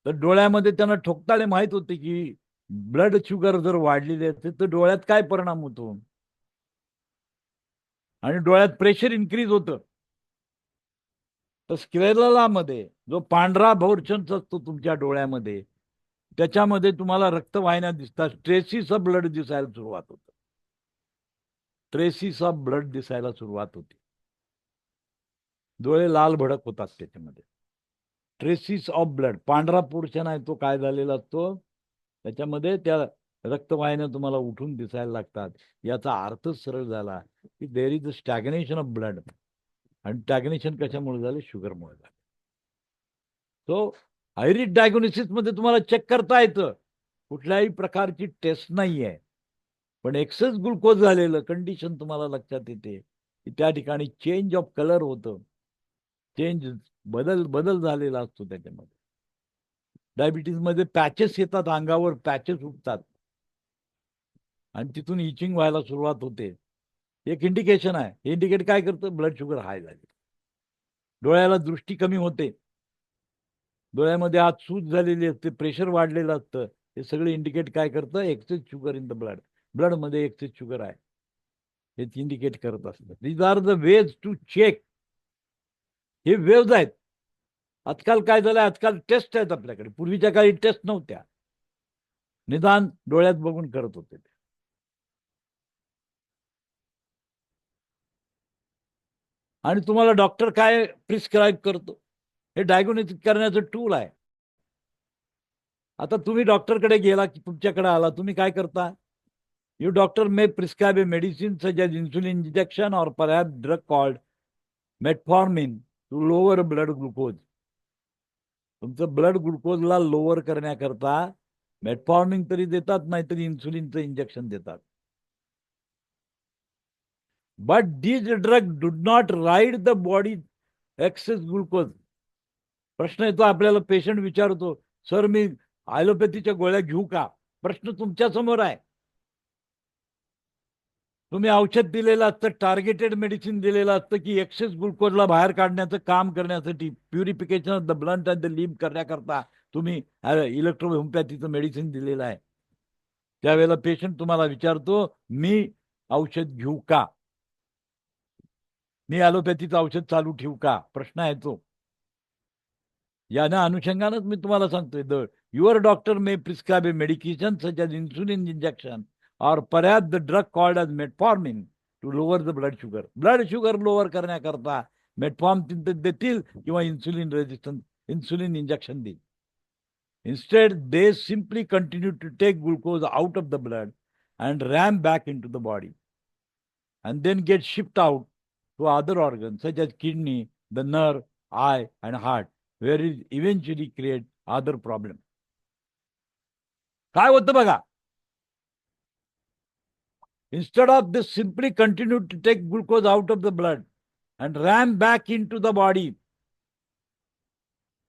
Speaker 1: तर डोळ्यामध्ये त्यांना ठोकताळे माहित होते की ब्लड शुगर जर वाढलेली असेल तर डोळ्यात काय परिणाम होतो, आणि डोळ्यात प्रेशर इन्क्रीज होतं. तर स्क्लेरामध्ये जो पांढरा पोर्शन्स असतो तुमच्या डोळ्यामध्ये, त्याच्यामध्ये तुम्हाला रक्तवाहिन्या दिसतात, ट्रेसिस ऑफ ब्लड दिसायला सुरुवात होतं. ट्रेसिस ऑफ ब्लड दिसायला सुरुवात होते, डोळे लाल भडक होतात त्याच्यामध्ये. ट्रेसिस ऑफ ब्लड, पांढरा पोर्शन आहे तो काय झालेला असतो, त्याच्यामध्ये त्या रक्तवाहिन्या तुम्हाला उठून दिसायला लागतात. याचा अर्थ सरळ झाला की there is a stagnation of blood. आणि स्टॅग्नेशन कशामुळे झालं, शुगरमुळे झालं. सो आयरिश डायग्नोसिस मध्ये तुम्हाला चेक करता येतं, कुठल्याही प्रकारची टेस्ट नाही आहे, पण एक्सेस ग्लुकोज झालेलं कंडिशन तुम्हाला लक्षात येते की त्या ठिकाणी चेंज ऑफ कलर होतं, चेंज बदल बदल झालेला असतो त्याच्यामध्ये. डायबिटीज मध्ये पॅचेस येतात, अंगावर पॅचेस उठतात आणि तिथून इचिंग व्हायला सुरुवात होते. एक इंडिकेशन आहे. हे इंडिकेट काय करतं, ब्लड शुगर हाय झाली. डोळ्याला दृष्टी कमी होते, डोळ्यामध्ये आत सूज झालेली असते, प्रेशर वाढलेलं असतं. हे सगळे इंडिकेट काय करतं, excess sugar in the blood, blood मध्ये एक्सेस शुगर आहे हे इंडिकेट करत असतं. These are the ways to check. हे वेव्ज आहेत. आजकाल काय झालंय, आजकाल टेस्ट आहेत आपल्याकडे, पूर्वीच्या काळी टेस्ट नव्हत्या, निदान डोळ्यात बघून करत होते. आणि तुम्हाला डॉक्टर काय प्रिस्क्राईब करतो, हे डायग्नोसिस करण्याचं टूल आहे. आता तुम्ही डॉक्टरकडे गेला की तुमच्याकडे आला, तुम्ही काय करता, you doctor may prescribe a medicine such as insulin injection or perhaps drug called metformin to lower blood glucose. तुमचं ब्लड ग्लुकोजला लोअर करण्याकरता मेटफॉर्मिन तरी देतात, नाहीतरी इन्सुलिनचं इंजेक्शन देतात. But these drug do not rid the body excess glucose. प्रश्न येतो आपल्याला, पेशंट विचारतो, सर मी ॲलोपॅथीच्या गोळ्या घेऊ का? प्रश्न तुमच्या समोर आहे. तुम्ही औषध दिलेलं असतं, टार्गेटेड मेडिसिन दिलेलं असतं की एक्सेस ग्लुकोजला बाहेर काढण्याचं काम करण्यासाठी, purification of the blood and the lymph करण्याकरता तुम्ही इलेक्ट्रोहोमिओपॅथीचं मेडिसिन दिलेलं आहे. त्यावेळेला पेशंट तुम्हाला विचारतो, मी औषध घेऊ का, मी ॲलोपॅथीचं औषध चालू ठेवू का? प्रश्न आहे तो. या अनुषंगानच मी तुम्हाला सांगतोय, the your doctor may prescribe A medication such as insulin injection और perhaps the drug called as metformin to lower the blood sugar. Blood sugar lower करण्याकरता मेटफॉर्मिन देतील किंवा इन्सुलिन रेजिस्टन्स इन्सुलिन इंजेक्शन देईल. Instead, they simply continue to take glucose out of the blood and ram back into the body and then get shipped out to other organs such as kidney, the nerve, eye and heart, where it eventually creates other problems. काय होतं बघा, instead of this simply continue to take glucose out of the blood and ram back into the body.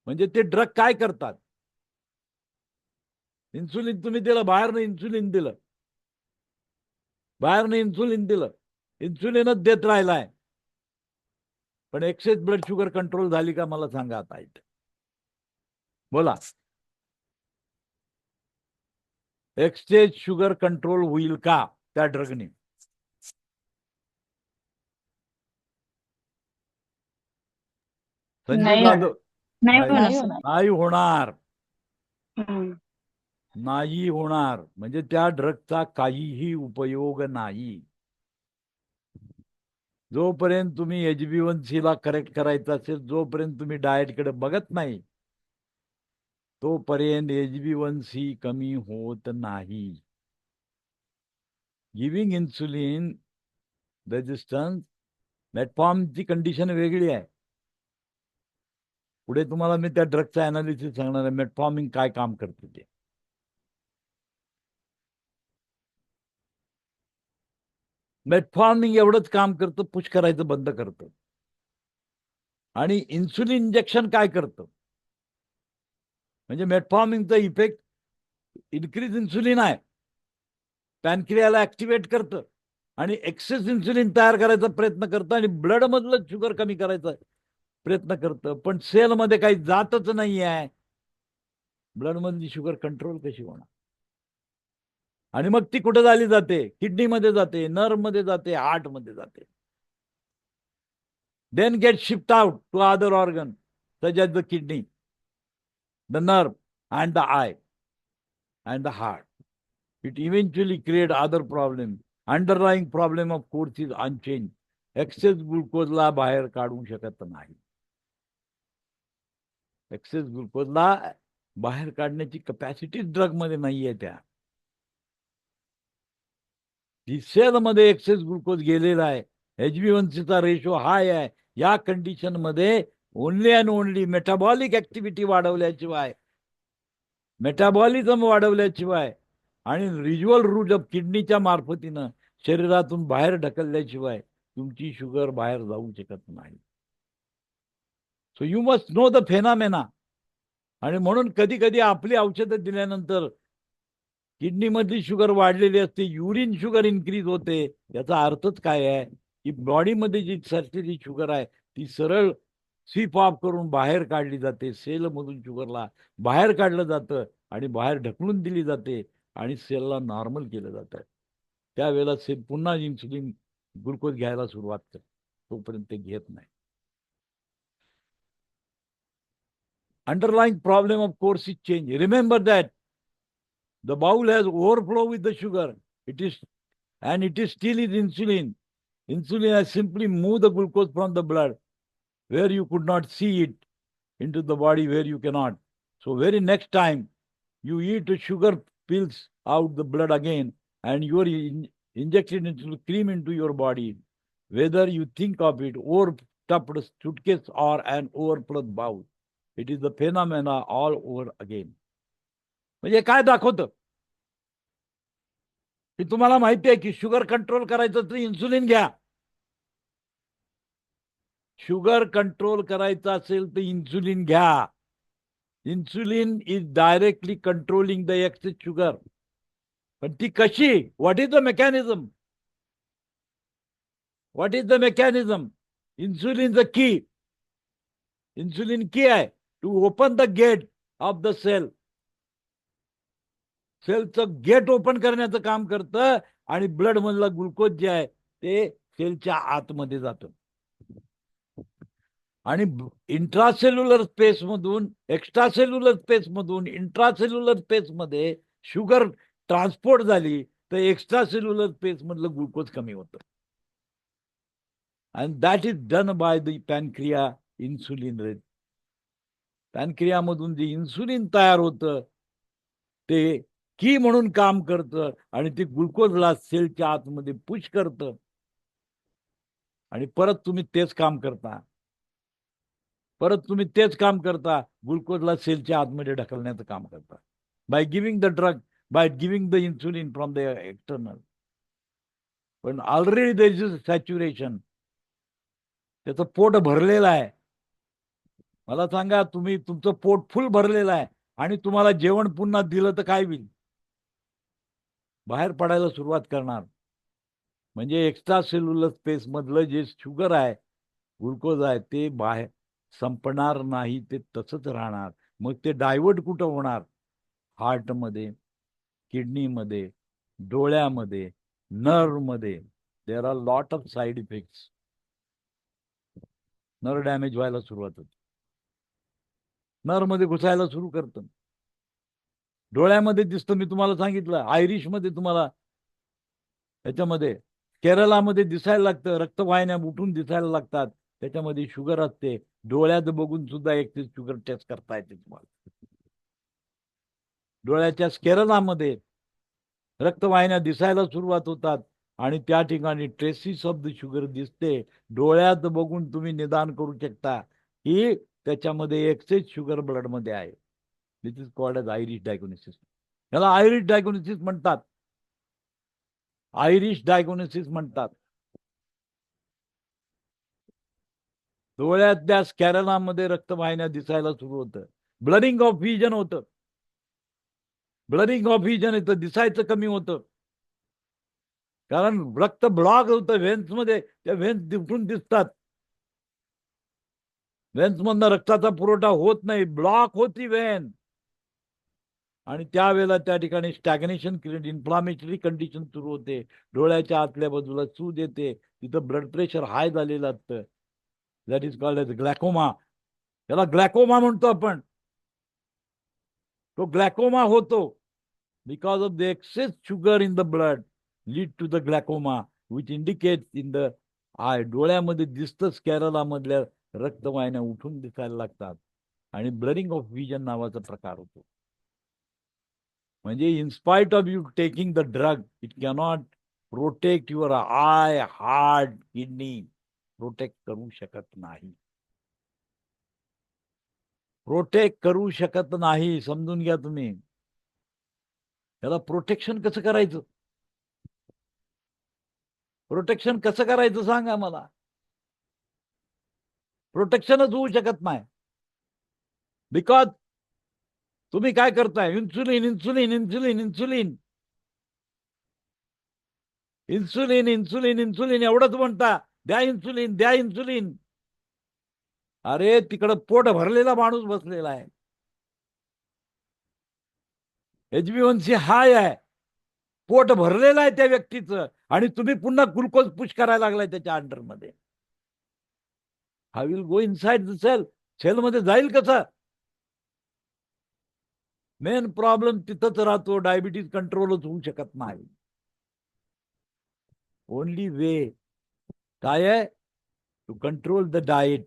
Speaker 1: म्हणजे ते drug काय करतात, insulin तुम्ही दिलं, बाहेरनं इन्सुलिन दिलं, बाहेरनं इन्सुलिन दिलं, इन्सुलिनच देत राहिलाय, पण एक्सेस ब्लड शुगर कंट्रोल झाली का मला सांगा आता इथे. बोला, एक्सेस शुगर कंट्रोल होईल का त्या ड्रगने? संजय
Speaker 5: नाही
Speaker 1: जाधव,
Speaker 5: नाही
Speaker 1: नाही
Speaker 5: होणार सर.
Speaker 1: नाही होणार,
Speaker 5: हम्म.
Speaker 1: नाही होणार. म्हणजे त्या ड्रगचा काहीही उपयोग नाही. जोपर्यंत तुम्ही HbA1c ला करेक्ट करायचं असेल, जोपर्यंत तुम्ही डाएटकडे बघत नाही, तोपर्यंत HbA1c कमी होत नाही. गिव्हिंग इन्सुलिन रेजिस्टन्स प्लॅटफॉर्मची कंडिशन वेगळी आहे. पुढे तुम्हाला मी त्या ड्रगचं अनालिसिस सांगणार आहे, मेटफॉर्मिंग काय काम करते ते. मेटफॉर्मिंग एवढंच काम करतं, पुश करायचं बंद करतं. आणि इन्सुलिन इंजेक्शन काय करतं? म्हणजे मेटफॉर्मिंगचा इफेक्ट इन्क्रीज इन्सुलिन आहे, पॅनक्रियाला ऍक्टिव्हेट करतं आणि एक्सेस इन्सुलिन तयार करायचा प्रयत्न करतं आणि ब्लड मधलं शुगर कमी करायचा प्रयत्न करतं. पण सेलमध्ये काही जातच नाही आहे, ब्लड मधली शुगर कंट्रोल कशी होणार? आणि मग ती कुठे झाली जाते? किडनीमध्ये जाते, नर्व मध्ये जाते, हार्ट मध्ये जाते. then get shipped out to other organ such as the kidney, the nerve and the eye and the heart. It eventually create other problem. Underlying problem of course is unchanged. Excess glucose ला बाहेर काढू शकत नाही. Access ग्लुकोजला बाहेर काढण्याची capacity drug मध्ये नाहीये. त्या सेल मध्ये एक्सेस ग्लुकोज गेलेला आहे, HbA1c चा रेशो हाय आहे. या कंडिशन मध्ये only and only metabolic activity वाढवल्याशिवाय, मेटाबॉलिझम वाढवल्याशिवाय आणि रिज्युअल रूट ऑफ किडनीच्या मार्फतीनं शरीरातून बाहेर ढकलल्याशिवाय तुमची शुगर बाहेर जाऊ शकत नाही. So you must know the phenomena. आणि म्हणून कधी कधी आपली औषधं दिल्यानंतर किडनीमधली शुगर वाढलेली असते, युरिन शुगर इन्क्रीज होते. याचा अर्थच काय आहे की बॉडीमध्ये जी साठलेली शुगर आहे ती सरळ स्वीप ऑफ करून बाहेर काढली जाते. सेलमधून शुगरला बाहेर काढलं जातं आणि बाहेर ढकलून दिली जाते आणि सेलला नॉर्मल केलं जातं. त्यावेळेला सेल पुन्हा इन्सुलिन ग्लुकोज घ्यायला सुरुवात करते, तोपर्यंत ते घेत नाही. Underlying problem of course is change. Remember that the bowl has overflow with the sugar. It is still is insulin. Insulin has simply moved the glucose from the blood where you could not see it into the body where you cannot. So very next time you eat sugar pills out the blood again and you are injected into cream into your body, whether you think of it overstuffed suitcase or an overflowed bowl, it is the phenomena all over again. म्हणजे काय दाखवतं की तुम्हाला माहिती आहे की sugar control करायचं तर इन्सुलिन घ्या. शुगर कंट्रोल करायचं असेल तर इन्सुलिन घ्या. Insulin is directly controlling the excess sugar. पण ती कशी? What is the mechanism? What is the mechanism? Insulin the key. Insulin key आहे to open the gate of the cell. सेलचं गेट ओपन करण्याचं काम करतं आणि ब्लड मधला ग्लुकोज जे आहे ते सेलच्या आतमध्ये जातं आणि इंट्रासेल्युलर स्पेस मधून एक्स्ट्रासेल्युलर स्पेस मधून इंट्रासेल्युलर स्पेस मध्ये शुगर ट्रान्सपोर्ट झाली तर एक्स्ट्रासेल्युलर स्पेस मधलं ग्लुकोज कमी होतं. And that is done by the pancreas insulin rate. पॅनक्रियामधून जे इन्सुलिन तयार होतं ते की म्हणून काम करतं आणि ते ग्लुकोजला सेलच्या आतमध्ये पुश करतं आणि परत तुम्ही तेच काम करता. ग्लुकोजला सेलच्या आतमध्ये ढकलण्याचं काम करता by giving the drug, by giving the insulin from the external. पण ऑलरेडी देयर इज सॅच्युरेशन. त्याचं पोट भरलेलं आहे. मला सांगा, तुम्ही तुमचं पोट फुल भरलेलं आहे आणि तुम्हाला जेवण पुन्हा दिलं तर काय होईल? बाहेर पडायला सुरुवात करणार. म्हणजे एक्स्ट्रा सेल्युलर स्पेस मधलं जे शुगर आहे, ग्लुकोज आहे, ते बाहेर संपणार नाही, ते तसंच राहणार. मग ते डायव्हर्ट कुठं होणार? हार्टमध्ये, किडनीमध्ये, डोळ्यामध्ये, नर्वमध्ये. There are lot of side effects. Nerve damage व्हायला सुरुवात होते, नर्व मध्ये घुसायला सुरू करतं. डोळ्यामध्ये दिसतं, मी तुम्हाला सांगितलं. आयरिशमध्ये तुम्हाला, त्याच्यामध्ये केरळामध्ये दिसायला लागतं, रक्तवाहिन्या उठून दिसायला लागतात, त्याच्यामध्ये शुगर असते. डोळ्यात बघून सुद्धा एक शुगर टेस्ट करता येते तुम्हाला. डोळ्याच्या स्केरलामध्ये रक्तवाहिन्या दिसायला सुरुवात होतात आणि त्या ठिकाणी ट्रेसिस ऑफ द शुगर दिसते. डोळ्यात बघून तुम्ही निदान करू शकता की त्याच्यामध्ये एक्सेस शुगर ब्लडमध्ये आहे. This is called as iris diagnosis. याला आयरिश डायग्नोसिस म्हणतात. आयरिश डायग्नोसिस म्हणतात. डोळ्यातल्या स्कॅरलामध्ये रक्तवाहिन्या दिसायला सुरू होतं, ब्लरिंग ऑफ व्हिजन होतं. ब्लरिंग ऑफ व्हिजन येतं, दिसायचं कमी होतं, कारण रक्त ब्लॉक होतं व्हेन्स मध्ये. त्या व्हेन्स दिसून दिसतात. व्हेन्स मधनं रक्ताचा पुरवठा होत नाही, ब्लॉक होती व्हेन. आणि त्यावेळेला त्या ठिकाणी स्टॅग्नेशन, इन्फ्लामेटरी कंडिशन सुरू होते. डोळ्याच्या आतल्या बाजूला सूज येते, तिथं ब्लड प्रेशर हाय झालेलं असतं. That is called as glaucoma. त्याला ग्लॅकोमा म्हणतो आपण. तो ग्लॅकोमा होतो because of the excess sugar in the blood lead to the glaucoma, which indicates in the eye. डोळ्यामध्ये दिसतं, स्कॅरला मधल्या रक्तवाहिन्या उठून दिसायला लागतात आणि ब्लरिंग ऑफ व्हिजन नावाचा प्रकार होतो. म्हणजे in spite of you taking the drug, it cannot protect your I, heart, kidney. Protect करू शकत नाही. प्रोटेक्ट करू शकत नाही, समजून घ्या तुम्ही. त्याला प्रोटेक्शन कसं करायचं? प्रोटेक्शन कसं करायचं सांगा मला. प्रोटेक्शनच होऊ शकत नाही. बिकॉज तुम्ही काय करताय? Insulin insulin insulin insulin insulin insulin insulin एवढंच म्हणता. द्या इन्सुलिन, द्या इन्सुलिन. अरे तिकडं पोट भरलेला माणूस बसलेला आहे, HbA1c हाय आहे, पोट भरलेलं आहे त्या व्यक्तीचं, आणि तुम्ही पुन्हा ग्लुकोज पुश करायला लागलाय त्याच्या अंडरमध्ये. He will go inside the cell. सेलमध्ये जाईल कसं? मेन प्रॉब्लेम तिथंच राहतो. डायबिटीज कंट्रोलच होऊ शकत नाही. ओनली वे काय आहे? To control the diet.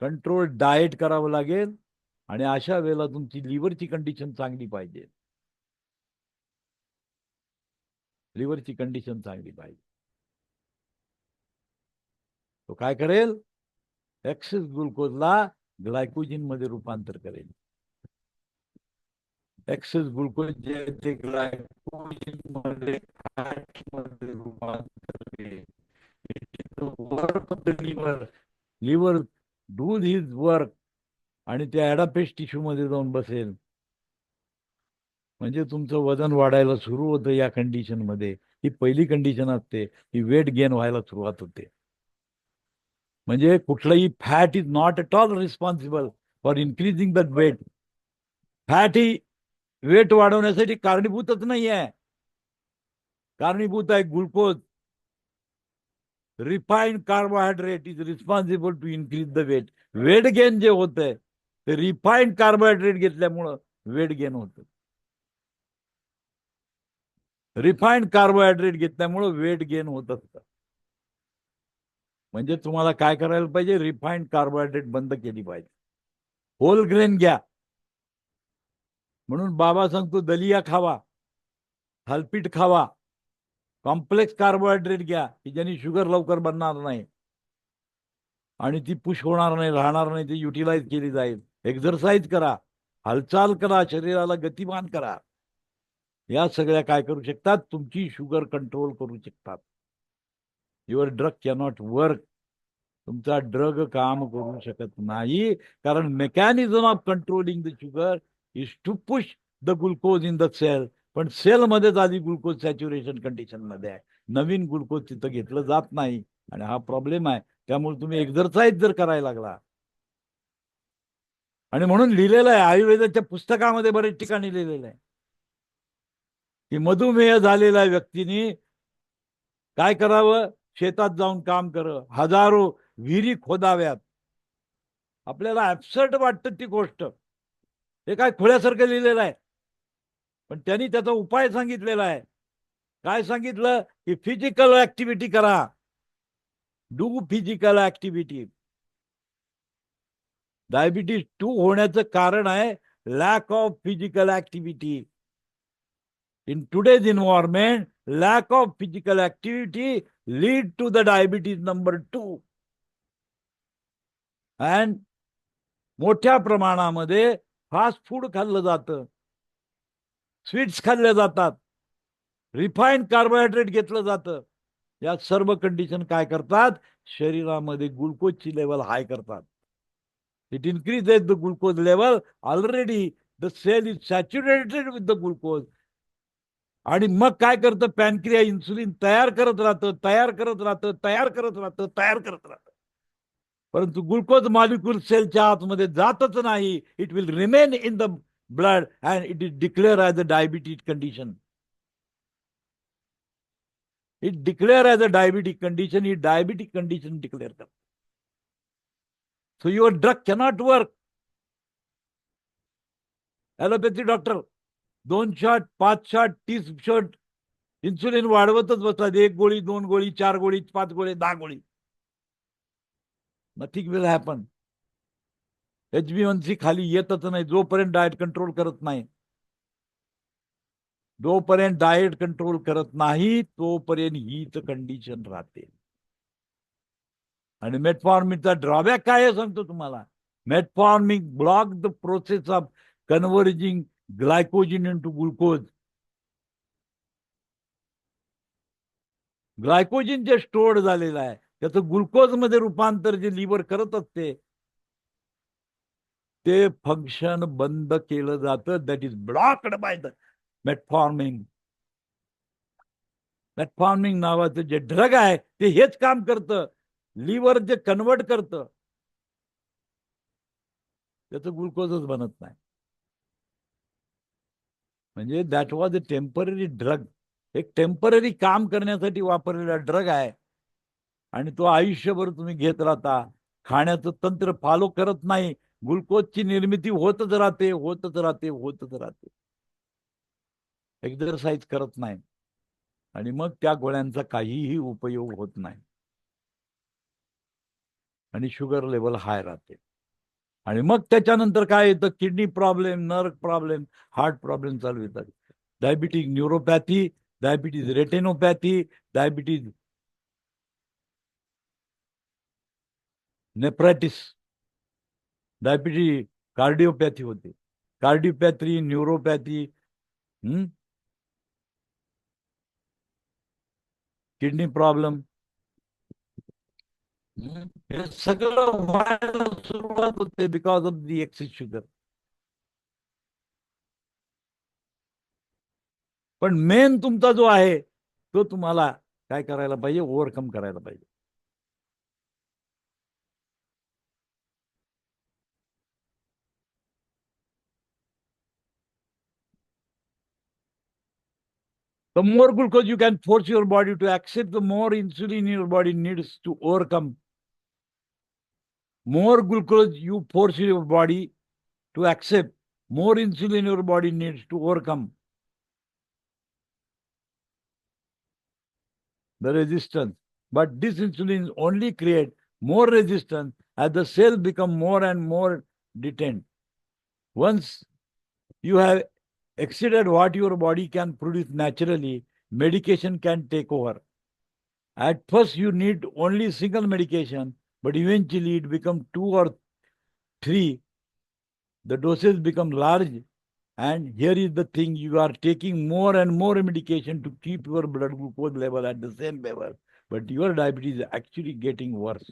Speaker 1: Control diet करावं लागेल. आणि अशा वेळेला तुमची लिव्हरची कंडिशन चांगली पाहिजे. लिव्हरची कंडिशन चांगली पाहिजे. तो काय करेल? एक्सेस ग्लुकोजला ग्लायकोजिन मध्ये रूपांतर करेल. एक्सेस ग्लुकोज जे ते ग्लायकोजिन मध्ये, फॅट मध्ये रूपांतर करेल. Work of the liver. Liver do his work आणि ते ॲडापेस टिश्यू मध्ये जाऊन बसेल. म्हणजे तुमचं वजन वाढायला सुरू होतं या कंडिशन मध्ये. ही पहिली कंडिशन असते, ही वेट गेन व्हायला सुरुवात होते. म्हणजे कुठलंही fat is not at all responsible for increasing the weight. Fat ही वेट वाढवण्यासाठी कारणीभूतच नाही आहे. कारणीभूत आहे ग्लुकोज. Refined carbohydrate is responsible to increase the weight. Weight gain जे होतंय ते रिफाइंड कार्बोहायड्रेट घेतल्यामुळं वेट गेन होतं. रिफाइंड कार्बोहायड्रेट घेतल्यामुळं वेट गेन होत असतं. म्हणजे तुम्हाला काय करायला पाहिजे? रिफाइंड कार्बोहायड्रेट बंद केली पाहिजे. होल ग्रेन घ्या. म्हणून बाबा सांगतो दलिया खावा, थालपीठ खावा, कॉम्प्लेक्स कार्बोहायड्रेट घ्या की ज्यांनी शुगर लवकर बनणार नाही आणि ती पुश होणार नाही, राहणार नाही, ती युटिलाइज केली जाईल. एक्सरसाइज करा, हालचाल करा, शरीराला गतिमान करा. या सगळ्या काय करू शकतात? तुमची शुगर कंट्रोल करू शकतात. Your drug cannot work. तुमचा ड्रग काम करू शकत नाही, कारण mechanism of controlling the sugar is to push the glucose in the cell पण सेलमध्येच आधी ग्लुकोज सॅच्युरेशन कंडिशन मध्ये आहे. नवीन ग्लुकोज तिथं घेतलं जात नाही आणि हा प्रॉब्लेम आहे. त्यामुळे तुम्ही एक्झरसाईज जर करायला लागला, आणि म्हणून लिहिलेलं आहे आयुर्वेदाच्या पुस्तकामध्ये बरेच ठिकाणी लिहिलेलं आहे की मधुमेह झालेल्या व्यक्तीने काय करावं, शेतात जाऊन काम करावं, हजारो विहिरी खोदाव्यात. आपल्याला ऍब्सर्ड वाटतं ती गोष्ट, हे काय खुळ्यासारखं लिहिलेलं आहे, पण त्यांनी त्याचा उपाय सांगितलेला आहे. काय सांगितलं की फिजिकल ऍक्टिव्हिटी करा, डू फिजिकल ऍक्टिव्हिटी. डायबिटीज 2 होण्याचं कारण आहे lack of physical activity. In today's environment, lack of physical activity lead to the diabetes number 2. And मोठ्या प्रमाणामध्ये फास्ट फूड खाल्लं जातं, स्वीट्स खाल्ले जातात, रिफाईंड कार्बोहायड्रेट घेतलं जातं. या सर्व कंडिशन काय करतात, शरीरामध्ये ग्लुकोजची लेवल हाय करतात. It increases the glucose level. Already the cell is saturated with the glucose. आणि मग काय करतं, पॅनक्रिया इन्सुलिन तयार करत राहतं, तयार करत राहतं, तयार करत राहतं, तयार करत राहतं. परंतु ग्लुकोज मॉलिक्यूल सेलच्या आतमध्ये जातच नाही. It will remain in the blood and it is declare as a diabetes condition. It declare as a diabetic condition. ही डायबिटिक कंडिशन डिक्लेअर करते. So your drug cannot work. Allopathy doctor 2 shot, 5 shot, 30 shot insulin वाढवतच बसतात. 1 गोळी, 2 गोळी, 4 गोळी, 5 गोळी, 10 गोळी. Nothing will happen. HbA1c खाली येतच नाही जोपर्यंत डाएट कंट्रोल करत नाही. जोपर्यंत डाएट कंट्रोल करत नाही तोपर्यंत हीच कंडिशन राहते. आणि मेटफॉर्मिनचा ड्रॉबॅक काय आहे सांगतो तुम्हाला. Metformin block the process of converting glycogen into glucose. Glycogen जे स्टोअर्ड झालेलं आहे त्याचं ग्लुकोज मध्ये रूपांतर जे लिव्हर करत असते ते फंक्शन बंद केलं जातं. That is blocked by the metformin. Metformin नावाचं जे ड्रग आहे ते हेच काम करतं. लिव्हर जे कन्वर्ट करतं त्याचं ग्लुकोजच बनत नाही. म्हणजे that was a temporary drug. एक टेम्पररी काम करण्यासाठी वापरलेला ड्रग आहे आणि तो आयुष्यभर तुम्ही घेत राहता. खाण्याचं तंत्र फॉलो करत नाही. ग्लुकोजची निर्मिती होतच राहते, होतच राहते, होतच राहते. एक्झरसाइज करत नाही आणि मग त्या गोळ्यांचा काहीही उपयोग होत नाही आणि शुगर लेवल हाय राहते. आणि मग त्याच्यानंतर काय येतं, kidney problem, nerve problem, heart problem चालू येतात. Diabetes neuropathy, diabetes retinopathy, diabetes nephritis, diabetes cardiopathy होते. कार्डिओपॅथी, न्यूरोपॅथी, किडनी प्रॉब्लेम, हे सगळं व्हायला सुरुवात होते because of the access sugar. पण मेन तुमचा जो आहे तो तुम्हाला काय करायला पाहिजे, ओव्हरकम करायला पाहिजे. The more glucose you can force your body to accept, the more insulin your body needs to overcome. More glucose you force your body to accept, more insulin your body needs to overcome the resistance. But this insulin only create more resistance as the cell become more and more detained. Once you have exceeded what your body can produce naturally, medication can take over. At first you need only single medication, but eventually it becomes 2 or 3. The doses become large, and here is the thing, you are taking more and more medication to keep your blood glucose level at the same level, but your diabetes is actually getting worse.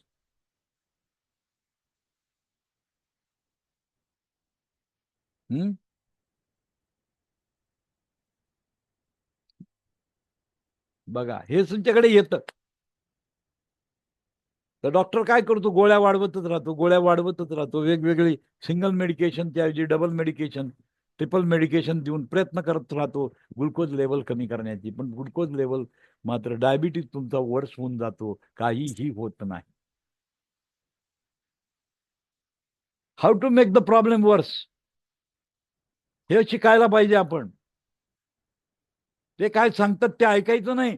Speaker 1: बघा हे तुमच्याकडे येतं. तर doctor काय करतो, गोळ्या वाढवतच राहतो, गोळ्या वाढवतच राहतो, वेगवेगळी सिंगल मेडिकेशनच्या ऐवजी डबल मेडिकेशन, ट्रिपल मेडिकेशन देऊन प्रयत्न करत राहतो ग्लुकोज लेवल कमी करण्याची. पण ग्लुकोज लेवल मात्र डायबिटीज तुमचा वर्स होऊन जातो, काहीही होत नाही. How to make the problem worse हे शिकायला पाहिजे आपण. ते काय सांगतात ते ऐकायचं नाही,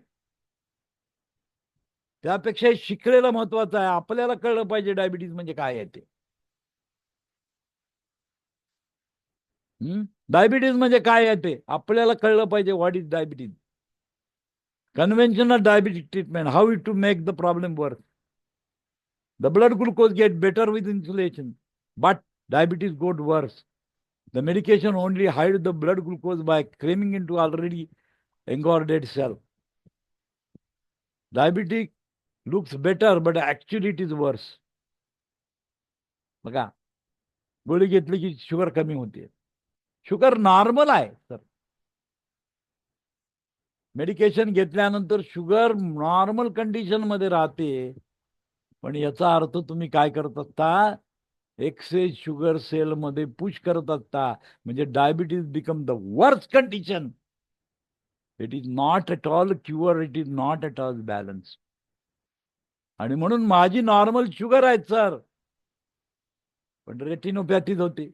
Speaker 1: त्यापेक्षा शिकलेलं महत्वाचं आहे. आपल्याला कळलं पाहिजे डायबिटीज म्हणजे काय आहे ते. डायबिटीज म्हणजे काय आहे ते आपल्याला कळलं पाहिजे. What is diabetes? Conventional diabetic treatment, how to make the problem worse. The blood glucose get better with insulation, but diabetes got worse. The medication only hide the blood glucose by cramming into already engorged cell. Diabetic looks better, but actually it is worse. बघा, गोळी घेतली की sugar कमी होते. Sugar normal आहे sir. Medication घेतल्यानंतर sugar normal condition मध्ये राहते. पण याचा अर्थ तुम्ही काय करत असता, एक्सेस शुगर सेल मध्ये पुश करत असता. म्हणजे diabetes become the worst condition. It is not at all cure, it is not at all balance. आणि म्हणून माझी नॉर्मल शुगर आहे सर, पण रेटिनोपॅथीज होते,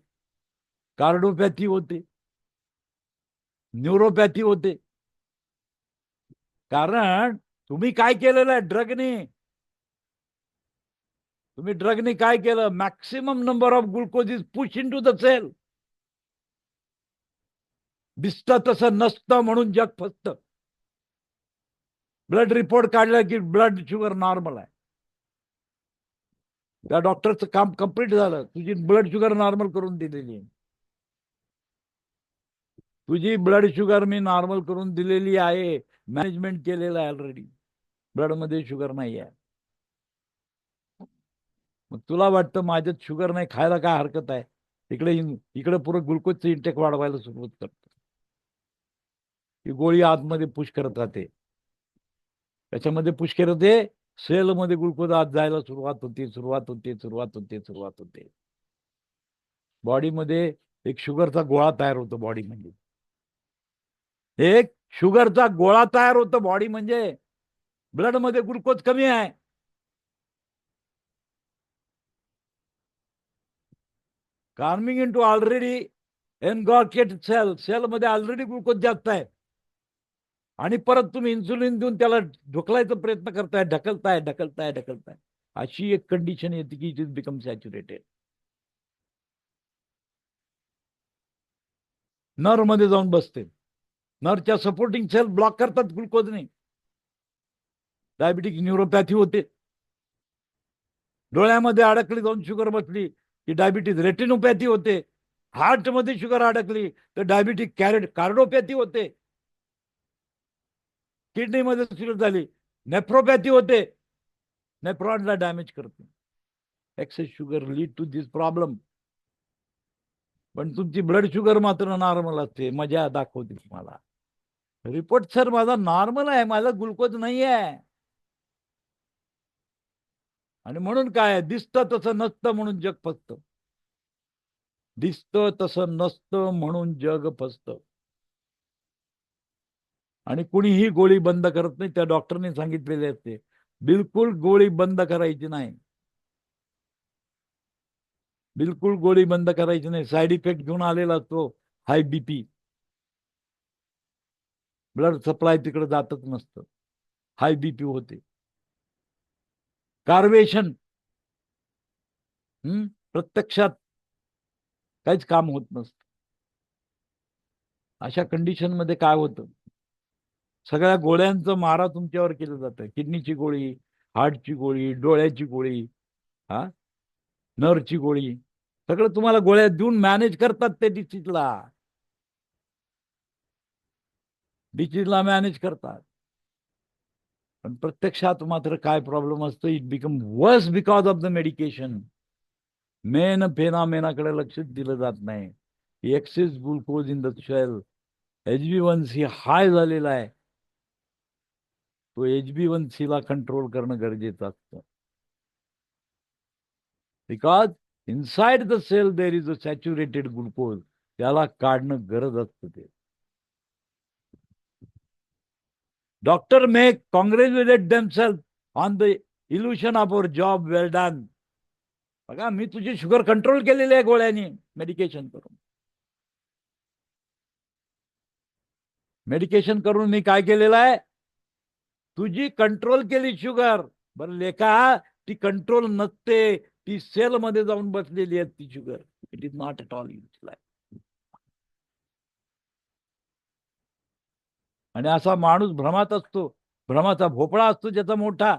Speaker 1: कार्डोपॅथी होते, न्यूरोपॅथी होते. कारण तुम्ही काय केलेलं आहे ड्रगने. तुम्ही ड्रगने काय केलं, maximum number of glucose is push into the cell. दिसतं तसं नसतं म्हणून जग फसतं. ब्लड रिपोर्ट काढला की ब्लड शुगर नॉर्मल आहे. त्या डॉक्टरचं काम कंप्लीट झालं. तुझी ब्लड शुगर नॉर्मल करून दिलेली आहे. तुझी ब्लड शुगर मी नॉर्मल करून दिलेली आहे. मॅनेजमेंट केलेलं आहे ऑलरेडी. ब्लड मध्ये शुगर नाही आहे. मग तुला वाटतं माझ्यात शुगर नाही, खायला काय हरकत आहे. इकडे पुरं ग्लुकोजचं इंटेक वाढवायला सुरुवात करतो. ही गोळी आतमध्ये पुश करत राहते. त्याच्यामध्ये पुश करते, सेलमध्ये ग्लुकोज आत जायला सुरुवात होते. बॉडीमध्ये एक शुगरचा गोळा तयार होतो. बॉडी म्हणजे एक शुगरचा गोळा तयार होतो. बॉडी म्हणजे ब्लड मध्ये ग्लुकोज कमी आहे. कार्मिंग इंटू ऑलरेडी एनगॉर्केट सेल मध्ये ऑलरेडी ग्लुकोज जास्त आहे. आणि परत तुम्ही इन्सुलिन देऊन त्याला ढोकलायचा प्रयत्न करताय, ढकलताय. अशी एक कंडिशन येते की it is become saturated. Nerve मध्ये जाऊन बसते. नर्वच्या सपोर्टिंग सेल ब्लॉक करतात ग्लुकोजने. डायबिटिक न्यूरोपॅथी होते. डोळ्यामध्ये अडकली जाऊन शुगर बसली की डायबिटीज रेटिनोपॅथी होते. हार्ट मध्ये शुगर अडकली तर डायबिटिक कार्डोपॅथी होते. किडनी मध्ये शुगर झाली नेफ्रोपॅथी होते. नेफ्रॉनला डॅमेज करते. Excess sugar lead to this problem. पण तुमची ब्लड शुगर मात्र नॉर्मल असते. मजा दाखवते तुम्हाला. रिपोर्ट सर माझा नॉर्मल आहे, माझा ग्लुकोज नाही आहे. आणि म्हणून काय, दिसतं तसं नसतं म्हणून जग फसतं. दिसतं तसं नसतं म्हणून जग फसतं. आणि कुणीही गोळी बंद करत नाही. त्या डॉक्टरने सांगितलेले असते बिलकुल गोळी बंद करायची नाही. बिलकुल गोळी बंद करायची नाही. साईड इफेक्ट घेऊन आलेला असतो. हाय बीपी, ब्लड सप्लाय तिकडे जातच नसतं. हाय बीपी होते. कार्वेशन प्रत्यक्षात काहीच काम होत नसतं. अशा कंडिशन मध्ये काय होतं, सगळ्या गोळ्यांचं मारा तुमच्यावर केलं जातं. किडनीची गोळी, हार्टची गोळी, डोळ्याची गोळी, नर्वची गोळी, सगळं तुम्हाला गोळ्या देऊन मॅनेज करतात. ते डिसीजला मॅनेज करतात. पण प्रत्यक्षात मात्र काय प्रॉब्लेम असतो, it become worse because of the medication. Main फेनामेनाकडे लक्ष दिलं जात नाही. Excess glucose in the cell, HbA1c high झालेला आहे. तो HbA1c ला कंट्रोल करणं गरजेचं असतं. Because inside the cell there is a saturated glucose, त्याला काढणं गरज असतं ते. Doctor may congratulate themselves on the illusion of our job well done. बघा, मी तुझी शुगर कंट्रोल केलेली आहे गोळ्यांनी, मेडिकेशन करून. मेडिकेशन करून मी काय केलेलं आहे? तुझी कंट्रोल केली शुगर. बरं लेखा, ती कंट्रोल नसते, ती सेल मध्ये जाऊन बसलेली आहे ती sugar. It is not at all useful. आणि असा माणूस भ्रमात असतो, भ्रमाचा भोपळा असतो ज्याचा मोठा.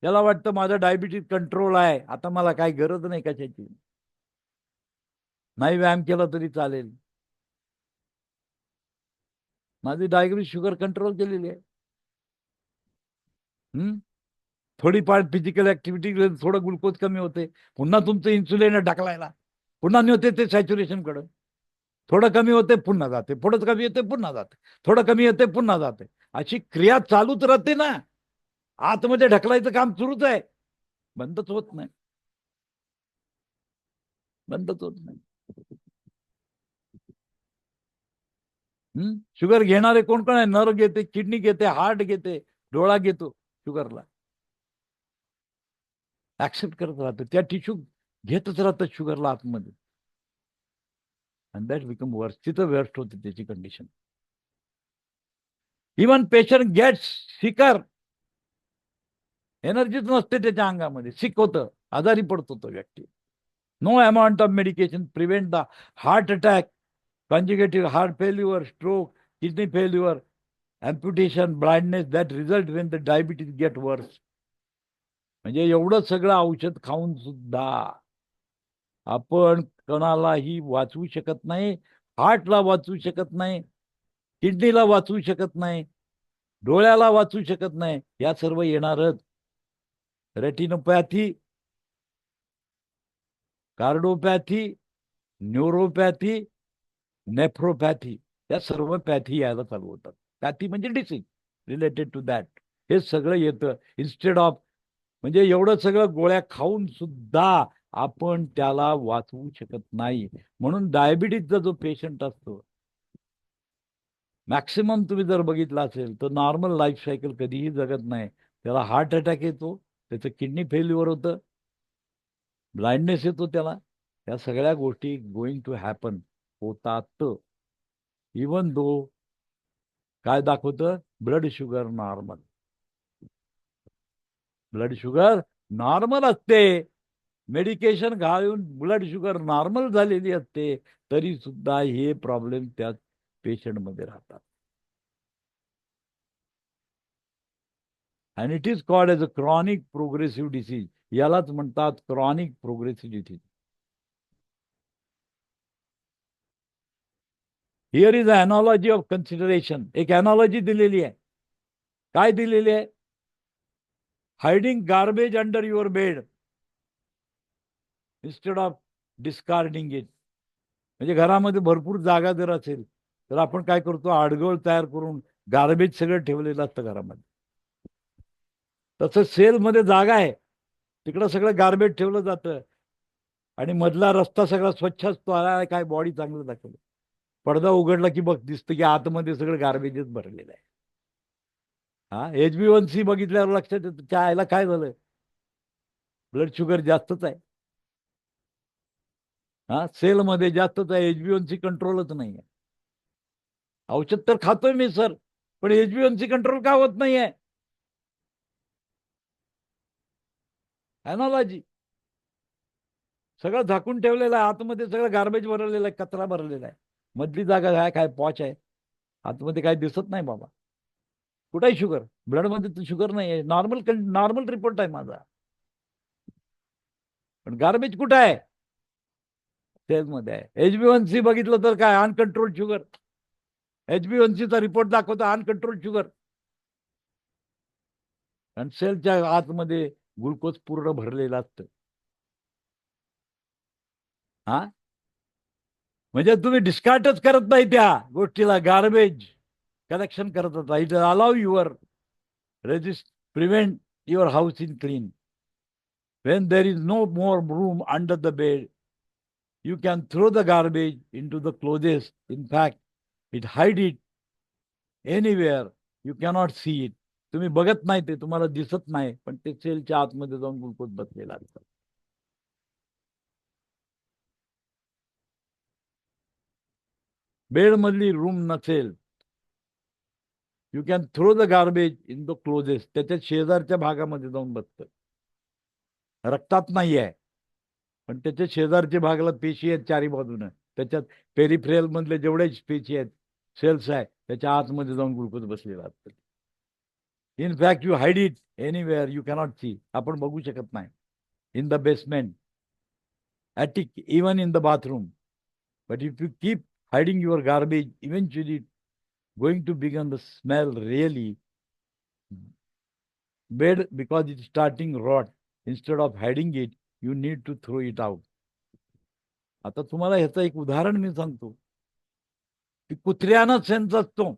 Speaker 1: त्याला वाटतं माझा डायबिटीज कंट्रोल आहे, आता मला काही गरज नाही कशाची, नाही व्यायाम केला तरी चालेल, माझी डायबिटीज शुगर कंट्रोल केलेली आहे. थोडीफार फिजिकल ऍक्टिव्हिटी थोडं ग्लुकोज कमी होते, पुन्हा तुमचं इन्सुलिन ढकलायला, पुन्हा होते ते सॅच्युरेशन कडे. थोडं कमी होते पुन्हा जाते, थोडं कमी येते पुन्हा जाते, थोडं कमी येते पुन्हा जाते. अशी क्रिया चालूच राहते ना. आतमध्ये ढकलायचं काम सुरूच आहे, बंदच होत नाही, बंदच होत नाही. शुगर घेणारे कोण कोण आहे? नर घेते, किडनी घेते, हार्ट घेते, डोळा घेतो शुगरला. ऍक्सेप्ट करत राहतं, त्या टिश्यू घेतच राहतात शुगरला आतमध्ये. अँड दॅट बिकम वर्स. तिथं वर्स्ट होते त्याची condition. Even patient gets sicker, एनर्जीच नसते त्याच्या अंगामध्ये, सिक होतं, आजारी पडतो तो व्यक्ती. No amount of medication prevent the heart attack, conjugative heart failure, stroke, kidney failure, amputation, blindness that result when the diabetes get worse. म्हणजे एवढं सगळं औषध खाऊन सुद्धा आपण कोणालाही वाचवू शकत नाही. हार्टला वाचवू शकत नाही, किडनीला वाचवू शकत नाही, डोळ्याला वाचवू शकत नाही. या सर्व येणारच. रेटिनोपॅथी, कार्डोपॅथी, न्यूरोपॅथी, नेफ्रोपॅथी, या सर्व पॅथी यायला चालू होतात. पॅथी म्हणजे डिसीज रिलेटेड टू दॅट. हे सगळं येतं इन्स्टेड ऑफ. म्हणजे एवढं सगळं गोळ्या खाऊन सुद्धा आपण त्याला वाचवू शकत नाही. म्हणून डायबिटीजचा जो पेशंट असतो, मॅक्सिमम तुम्ही जर बघितला असेल तर नॉर्मल लाईफ सायकल कधीही जगत नाही. त्याला हार्ट अटॅक येतो, त्याचं किडनी फेल्युअर होतं, ब्लाइंडनेस येतो त्याला. या सगळ्या गोष्टी गोइंग टू हॅपन होतात. इवन दो काय दाखवतं? Blood sugar normal. Blood sugar normal असते, मेडिकेशन घालून ब्लड शुगर नॉर्मल झालेली असते, तरी सुद्धा हे प्रॉब्लेम त्या पेशंट मध्ये राहतात. And it is called as a chronic progressive disease. यालाच म्हणतात chronic progressive disease. Here is analogy of consideration. एक अनॉलॉजी दिलेली आहे. काय दिलेली आहे? Hiding garbage under your bed instead of discarding it. म्हणजे घरामध्ये भरपूर जागा जर असेल तर आपण काय करतो? आडगळ तयार करून गार्बेज सगळं ठेवलेलं असतं घरामध्ये. तसं सेलमध्ये जागा आहे, तिकडं सगळं गार्बेज ठेवलं जातं आणि मधला रस्ता सगळा स्वच्छ असतो. आला काय बॉडी चांगलं दाखवलं, पडदा उघडला की बघ दिसतं की आतमध्ये सगळं गार्बेजच भरलेलं आहे. हा, HbA1c बघितल्यावर लक्षात येतं त्या आईला काय झालं, ब्लड शुगर जास्तच आहे. हा, सेलमध्ये जास्तच आहे, HbA1c कंट्रोलच नाही आहे. औषध तर खातोय मी सर, पण HbA1c कंट्रोल का होत नाहीये? एनॉलॉजी. सगळं झाकून ठेवलेलं आहे, आतमध्ये सगळं गार्बेज भरलेलं आहे, कचरा भरलेला आहे. मधली जागा काय काय पॉच आहे, आतमध्ये काय दिसत नाही बाबा. कुठे आहे शुगर? ब्लड मध्ये तर शुगर नाही आहे, नॉर्मल नॉर्मल रिपोर्ट आहे माझा, पण गार्बेज कुठे आहे? सेलमध्ये आहे. HbA1c बघितलं तर काय अनकंट्रोल शुगर. HbA1c चा रिपोर्ट दाखवतो अनकंट्रोल शुगर, आणि सेलच्या आतमध्ये ग्लुकोज पूर्ण भरलेलं असतं. हा, म्हणजे तुम्ही डिस्कार्टच करत नाही त्या गोष्टीला, गार्बेज कलेक्शन करत होता. It allow your prevent your house in clean. When there is no more room under the bed, you can throw the garbage into the clothes. In fact, it hide it anywhere. You cannot see it. तुम्ही बघत नाही, ते तुम्हाला दिसत नाही, पण ते सेलच्या आतमध्ये जाऊन ग्लुकोज बसलेला असतं. बेड मधली रूम नसेल, you can throw the garbage in the closets. त्याच्या शेजारच्या भागामध्ये जाऊन बसतं. रक्तात नाही आहे, पण त्याच्या शेजारच्या भागाला पेशी आहेत चारी बाजूनं. त्याच्यात पेरिफ्रेल मधले जेवढे पेशी आहेत, सेल्स आहे, त्याच्या आतमध्ये जाऊन ग्लुकोज बसलेला असतं. In fact you hide it anywhere, you cannot see. आपण बघू शकत नाही. In the basement, attic, even in the bathroom. But if you keep hiding your garbage, eventually going to begin the smell really bad because it's starting rot. Instead of hiding it, you need to throw it out. आता तुम्हाला ह्याचं एक उदाहरण मी सांगतो की कुत्र्यांना sense असतो.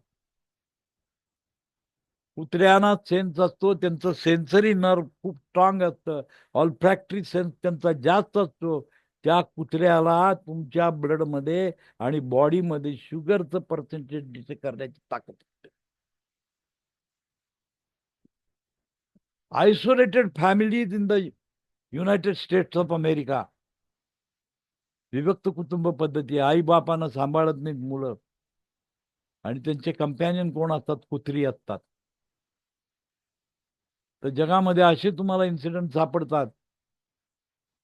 Speaker 1: कुत्र्यांना sense असतो. त्यांचं सेन्सरी नर्व खूप स्ट्रॉंग असतं. ऑल्फॅक्टरी सेन्स त्यांचा जास्त असतो. त्या कुत्र्याला तुमच्या ब्लडमध्ये आणि बॉडीमध्ये शुगरचं पर्सेंटेज डिटेक्ट करण्याची ताकद असते. Isolated families in the United states of America, विभक्त कुटुंब पद्धती. आई बापानं सांभाळत नाहीत मुलं, आणि त्यांचे कंपॅनियन कोण असतात? कुत्री असतात. तर जगामध्ये असे तुम्हाला इन्सिडेंट सापडतात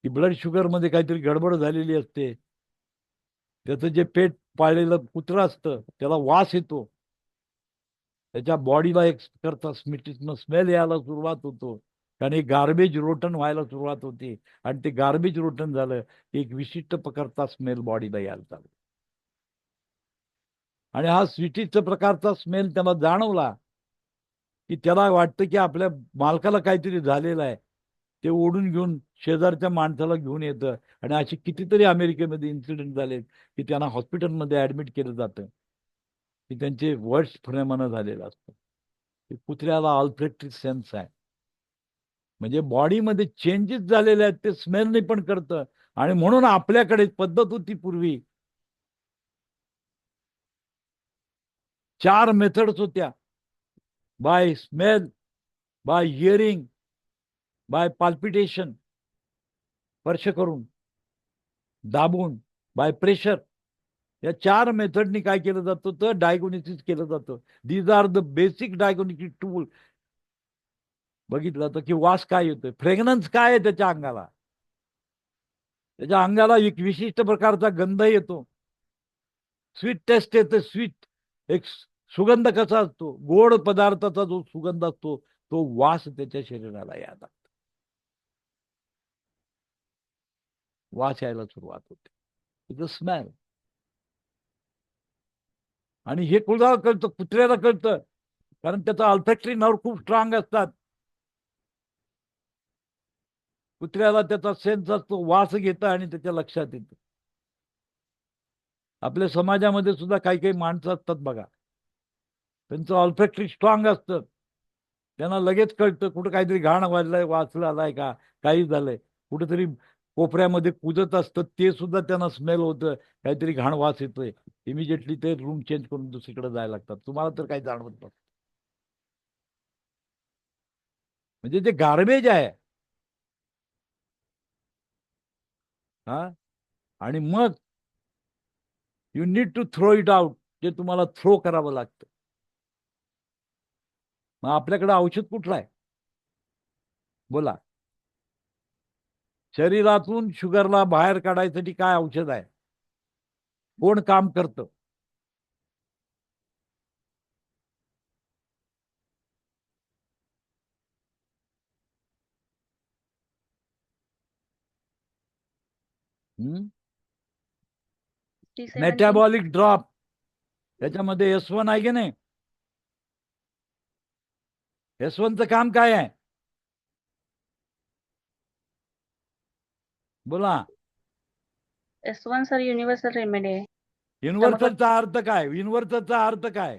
Speaker 1: की ब्लड शुगर मध्ये काहीतरी गडबड झालेली असते. त्याचं जे पेट पाळलेलं कुत्रं असतं त्याला वास येतो. त्याच्या बॉडीला एक करता स्मेल यायला सुरुवात होतो, कारण एक गार्बेज रोटन व्हायला सुरुवात होते. आणि ते गार्बेज रोटन झालं की एक विशिष्ट प्रकारचा स्मेल बॉडीला यायला चालू. आणि हा स्वीटीचा प्रकारचा स्मेल त्याला जाणवला की त्याला वाटतं की आपल्या मालकाला काहीतरी झालेलं आहे. ते ओढून घेऊन शेजारच्या माणसाला घेऊन येतं. आणि असे कितीतरी अमेरिकेमध्ये इन्सिडेंट झाले की त्यांना हॉस्पिटलमध्ये ऍडमिट केलं जातं की त्यांचे वर्ष फ्रेमानं झालेलं असतं. कुत्र्याला ऑल्फॅक्टरी सेन्स आहे. म्हणजे बॉडीमध्ये चेंजेस झालेले आहेत, ते स्मेलने पण करतं. आणि म्हणून आपल्याकडे पद्धत होती पूर्वी, 4 मेथड्स होत्या. By smell, by hearing, by palpitation, स्पर्श करून, दाबून, बाय प्रेशर. या 4 मेथडनी काय केलं जातं तर डायग्नोसिस केलं जातं. These are the basic diagnostic tool. बघितलं तर की वास काय येतोय, फ्रेग्रन्स काय आहे त्याच्या अंगाला. त्याच्या अंगाला एक विशिष्ट प्रकारचा गंध येतो. स्वीट टेस्ट येते. स्वीट एक सुगंध कसा असतो, गोड पदार्थाचा जो सुगंध असतो तो वास त्याच्या शरीराला यायला, वास यायला सुरुवात होते. It smell. आणि हे कुणाला कळतं? कुत्र्याला कळतं, कारण त्याचा अल्फॅक्टरी नर्व खूप स्ट्रॉंग असतात. कुत्र्याला त्याचा सेन्स असतो, वास घेतं आणि त्याच्या लक्षात येतं. आपल्या समाजामध्ये सुद्धा काही काही माणसं असतात बघा, त्यांचं ऑल्फॅक्टरी स्ट्रॉंग असतं. त्यांना लगेच कळतं कुठं काहीतरी घाण वाजलंय, वाचलं आलाय का, काही झालंय. कुठेतरी कोपऱ्यामध्ये कुजत असतं, ते सुद्धा त्यांना स्मेल होतं, काहीतरी घाण वास येतोय. इमिजिएटली ते रूम चेंज करून दुसरीकडे जायला लागतात. तुम्हाला तर काही जाणवत नाही. म्हणजे जे गार्बेज आहे, हा, आणि मग you need to throw it out. ते तुम्हाला थ्रो करावं लागतं. मग आपल्याकडे औषध कुठलं आहे? बोला. शरीरातून शुगरला बाहेर काढायसाठी काय औषध आहे? कोण काम करतं? मेटॅबॉलिक ड्रॉप. त्याच्यामध्ये S1 आहे की नाही? S1चं काम काय आहे? बोला.
Speaker 5: S1 सर युनिव्हर्सल रेमेडी आहे.
Speaker 1: युनिव्हर्सलचा अर्थ काय? युनिव्हर्सलचा अर्थ काय?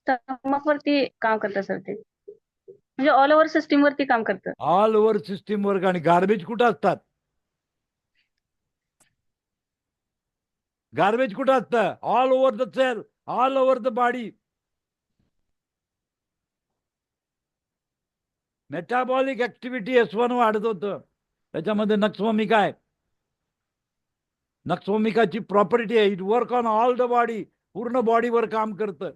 Speaker 5: स्टमकवरती काम करतं सर ते. म्हणजे ऑल ओव्हर सिस्टीम वरती काम करतं.
Speaker 1: All over system work. आणि गार्बेज कुठं असतात? गार्बेज कुठं असतं? All over the cell, all over the body. Metabolic activity S1 वाढत होतं. त्याच्यामध्ये नक्सभूमिका आहे. नक्सभूमिकाची प्रॉपर्टी आहे, it work on all the body, पूर्ण बॉडीवर काम करतं.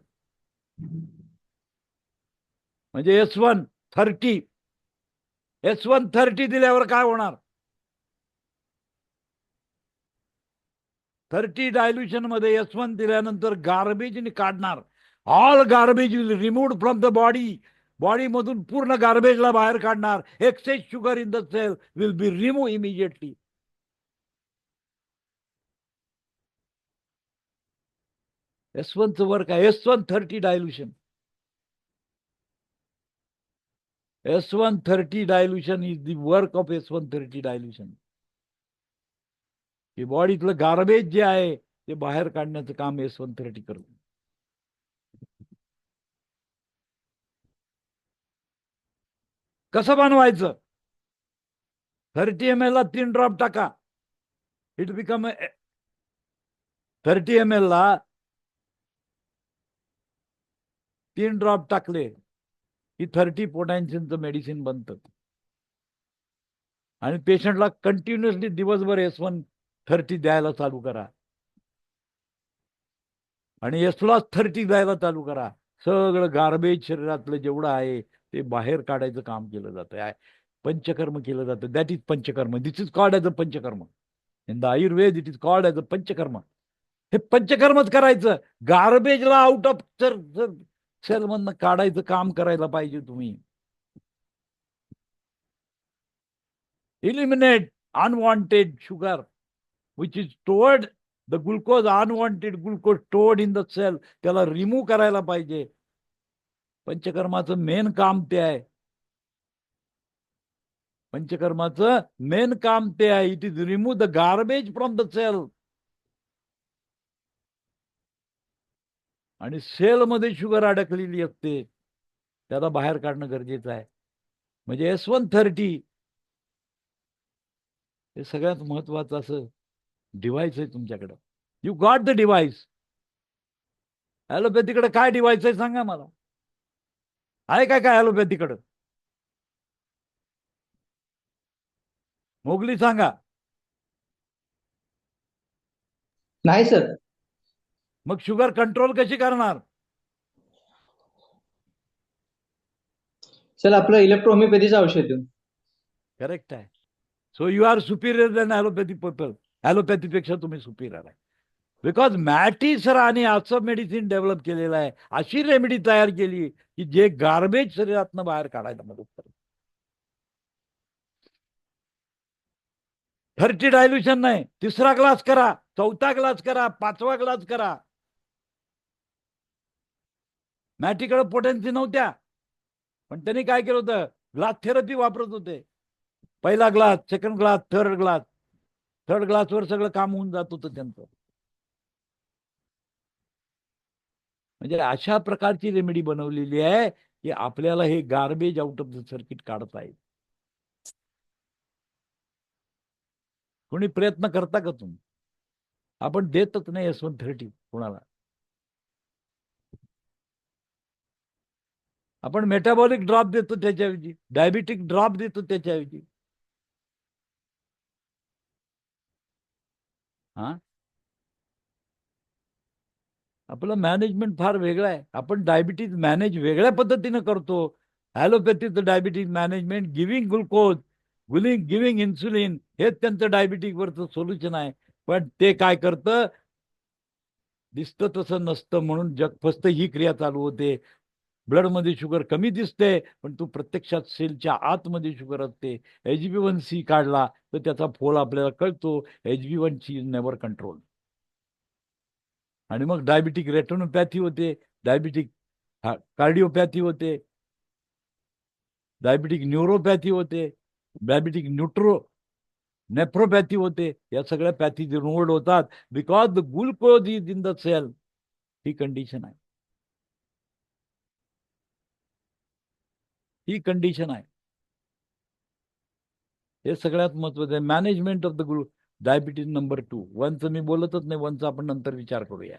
Speaker 1: म्हणजे S130 दिल्यावर काय होणार? 30 डायल्युशन मध्ये S1 दिल्यानंतर गार्बेज काढणार. All garbage will removed from the body. Body मधून पूर्ण गार्बेजला बाहेर काढणार. Excess sugar in the cell will be remove immediately. S1 चं वर्क आहे, S130 dilution. S130 dilution is the work of S130 dilution. की बॉडीतलं गार्बेज जे आहे ते बाहेर काढण्याचं काम S130 करतो. कसं बनवायचं? 30 ml ला 3 ड्रॉप टाका. इट बिकम 30 ml ला 3 ड्रॉप टाकले की 30 पोटॅन्शियमचं मेडिसिन बनतं. आणि पेशंटला कंटिन्युअसली दिवसभर S130 द्यायला चालू करा. आणि S30 द्यायला चालू करा. सगळं गार्बेज शरीरातलं जेवढं आहे ते बाहेर काढायचं काम केलं जातं. पंचकर्म केलं जातं. That is panchakarma. This is called as a panchakarma. In the Ayurveda it is called as a panchakarma. हे पंचकर्मच करायचं. गार्बेजला आउट ऑफ सेल मधनं काढायचं काम करायला पाहिजे तुम्ही. Eliminate unwanted sugar which is stored, the glucose, unwanted glucose stored in the cell, त्याला remove करायला पाहिजे. पंचकर्माचं मेन काम ते आहे. पंचकर्माचं मेन काम ते आहे. It is remove the garbage from the cell. आणि सेलमध्ये शुगर अडकलेली असते, त्याला बाहेर काढणं गरजेचं आहे. म्हणजे S130 हे सगळ्यात महत्वाचं असं डिव्हाइस आहे तुमच्याकडं. You got the device. ॲलोपॅथीकडे काय डिव्हाइस आहे सांगा मला. आहे काय काय ॲलोपॅथीकडं? मोगली सांगा.
Speaker 6: नाही सर.
Speaker 1: मग शुगर कंट्रोल कशी करणार?
Speaker 6: सर आपलं इलेक्ट्रोहोमिओपॅथीचं औषध देऊन.
Speaker 1: करेक्ट आहे. So you are superior than allopathy people. ॲलोपॅथीपेक्षा तुम्ही सुपिरियर आहे. बिकॉज मॅटी सरांनी असं मेडिसिन डेव्हलप केलेलं आहे, अशी रेमेडी तयार केली की जे गार्बेज शरीरातनं बाहेर काढायला मदत करते. 30 डायल्युशन नाही, 3रा ग्लास करा, 4था ग्लास करा, 5वा ग्लास करा. मॅटीकडे पोटेन्सी नव्हत्या, पण त्यांनी काय केलं होतं? ग्लास थेरपी वापरत होते. पहिला glass, second glass, third glass. Third ग्लासवर सगळं काम होऊन जात होतं त्यांचं. म्हणजे अशा प्रकारची रेमेडी बनवलेली आहे की आपल्याला हे garbage out of the circuit काढता येईल. कोणी प्रयत्न करता का तुम्ही? आपण देतच नाही S130 कोणाला. आपण मेटाबॉलिक ड्रॉप देतो त्याच्याऐवजी, डायबिटिक ड्रॉप देतो त्याच्याऐवजी. हा, आपलं मॅनेजमेंट फार वेगळं आहे. आपण डायबिटीज मॅनेज वेगळ्या पद्धतीनं करतो. ॲलोपॅथीचं diabetes management giving glucose, giving insulin, हेच त्यांचं डायबिटीजवरचं सोल्युशन आहे. पण ते काय करतं? दिसतं तसं नसतं म्हणून जगफस्त ही क्रिया चालू होते. ब्लडमध्ये शुगर कमी दिसते, पण तो प्रत्यक्षात सेलच्या आतमध्ये शुगर असते. HbA1c काढला तर त्याचा फोल आपल्याला कळतो. HbA1c is never control. आणि मग डायबिटिक रेटिनोपॅथी होते, डायबिटिक कार्डिओपॅथी होते, डायबिटिक न्यूरोपॅथी होते, डायबिटिक नेफ्रोपॅथी होते. या सगळ्या पॅथी रिमूव्हड होतात because the glucose is in the cell. ही कंडिशन आहे. ही कंडिशन आहे. हे सगळ्यात महत्वाचं आहे. Management of the diabetes number 2. 1चं मी बोलतच नाही, 1चा आपण नंतर विचार करूया.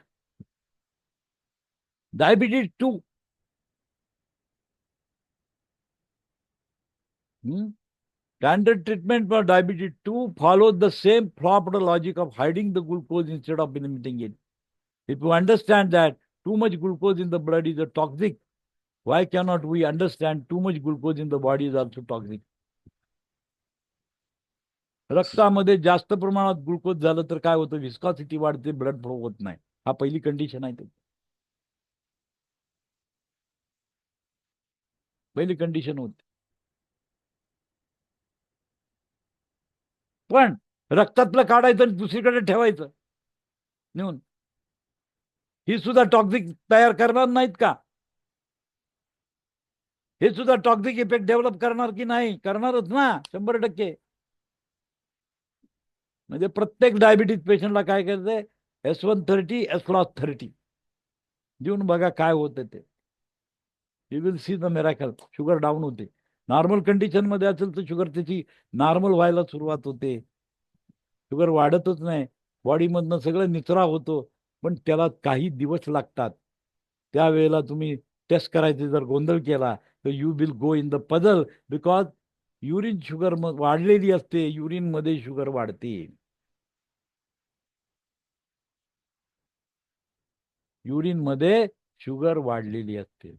Speaker 1: Diabetes 2. Standard treatment for diabetes 2 follows the same flopped logic of hiding the glucose instead of limiting it. If you understand that too much glucose in the blood is a toxic, why cannot we understand too much glucose in the body is also toxic? रक्तामध्ये जास्त प्रमाणात glucose झालं तर काय होतं? Viscosity वाढते, blood flow होत नाही. हा पहिली कंडिशन आहे. पहिली कंडिशन होते. पण रक्तातलं काढायचं आणि दुसरीकडे ठेवायचं नेऊन, ही सुद्धा टॉक्सिक तयार करणार नाहीत का? हे सुद्धा टॉक्सिक इफेक्ट डेव्हलप करणार की नाही? करणारच ना, 100%. म्हणजे प्रत्येक डायबिटीज पेशंटला काय करायचंय? S130 S30 देऊन बघा काय होतं ते. You will see the miracle. Sugar down होते. नॉर्मल कंडिशन मध्ये असेल तर शुगर त्याची नॉर्मल व्हायला सुरुवात होते. शुगर वाढतच नाही, बॉडीमधनं सगळं निचरा होतो, पण त्याला काही दिवस लागतात. त्यावेळेला तुम्ही टेस्ट करायचे जर गोंधळ केला तर you will go in the puzzle, because urine sugar वाढलेली असते. युरिन मध्ये शुगर वाढते. युरिन मध्ये शुगर वाढलेली असते.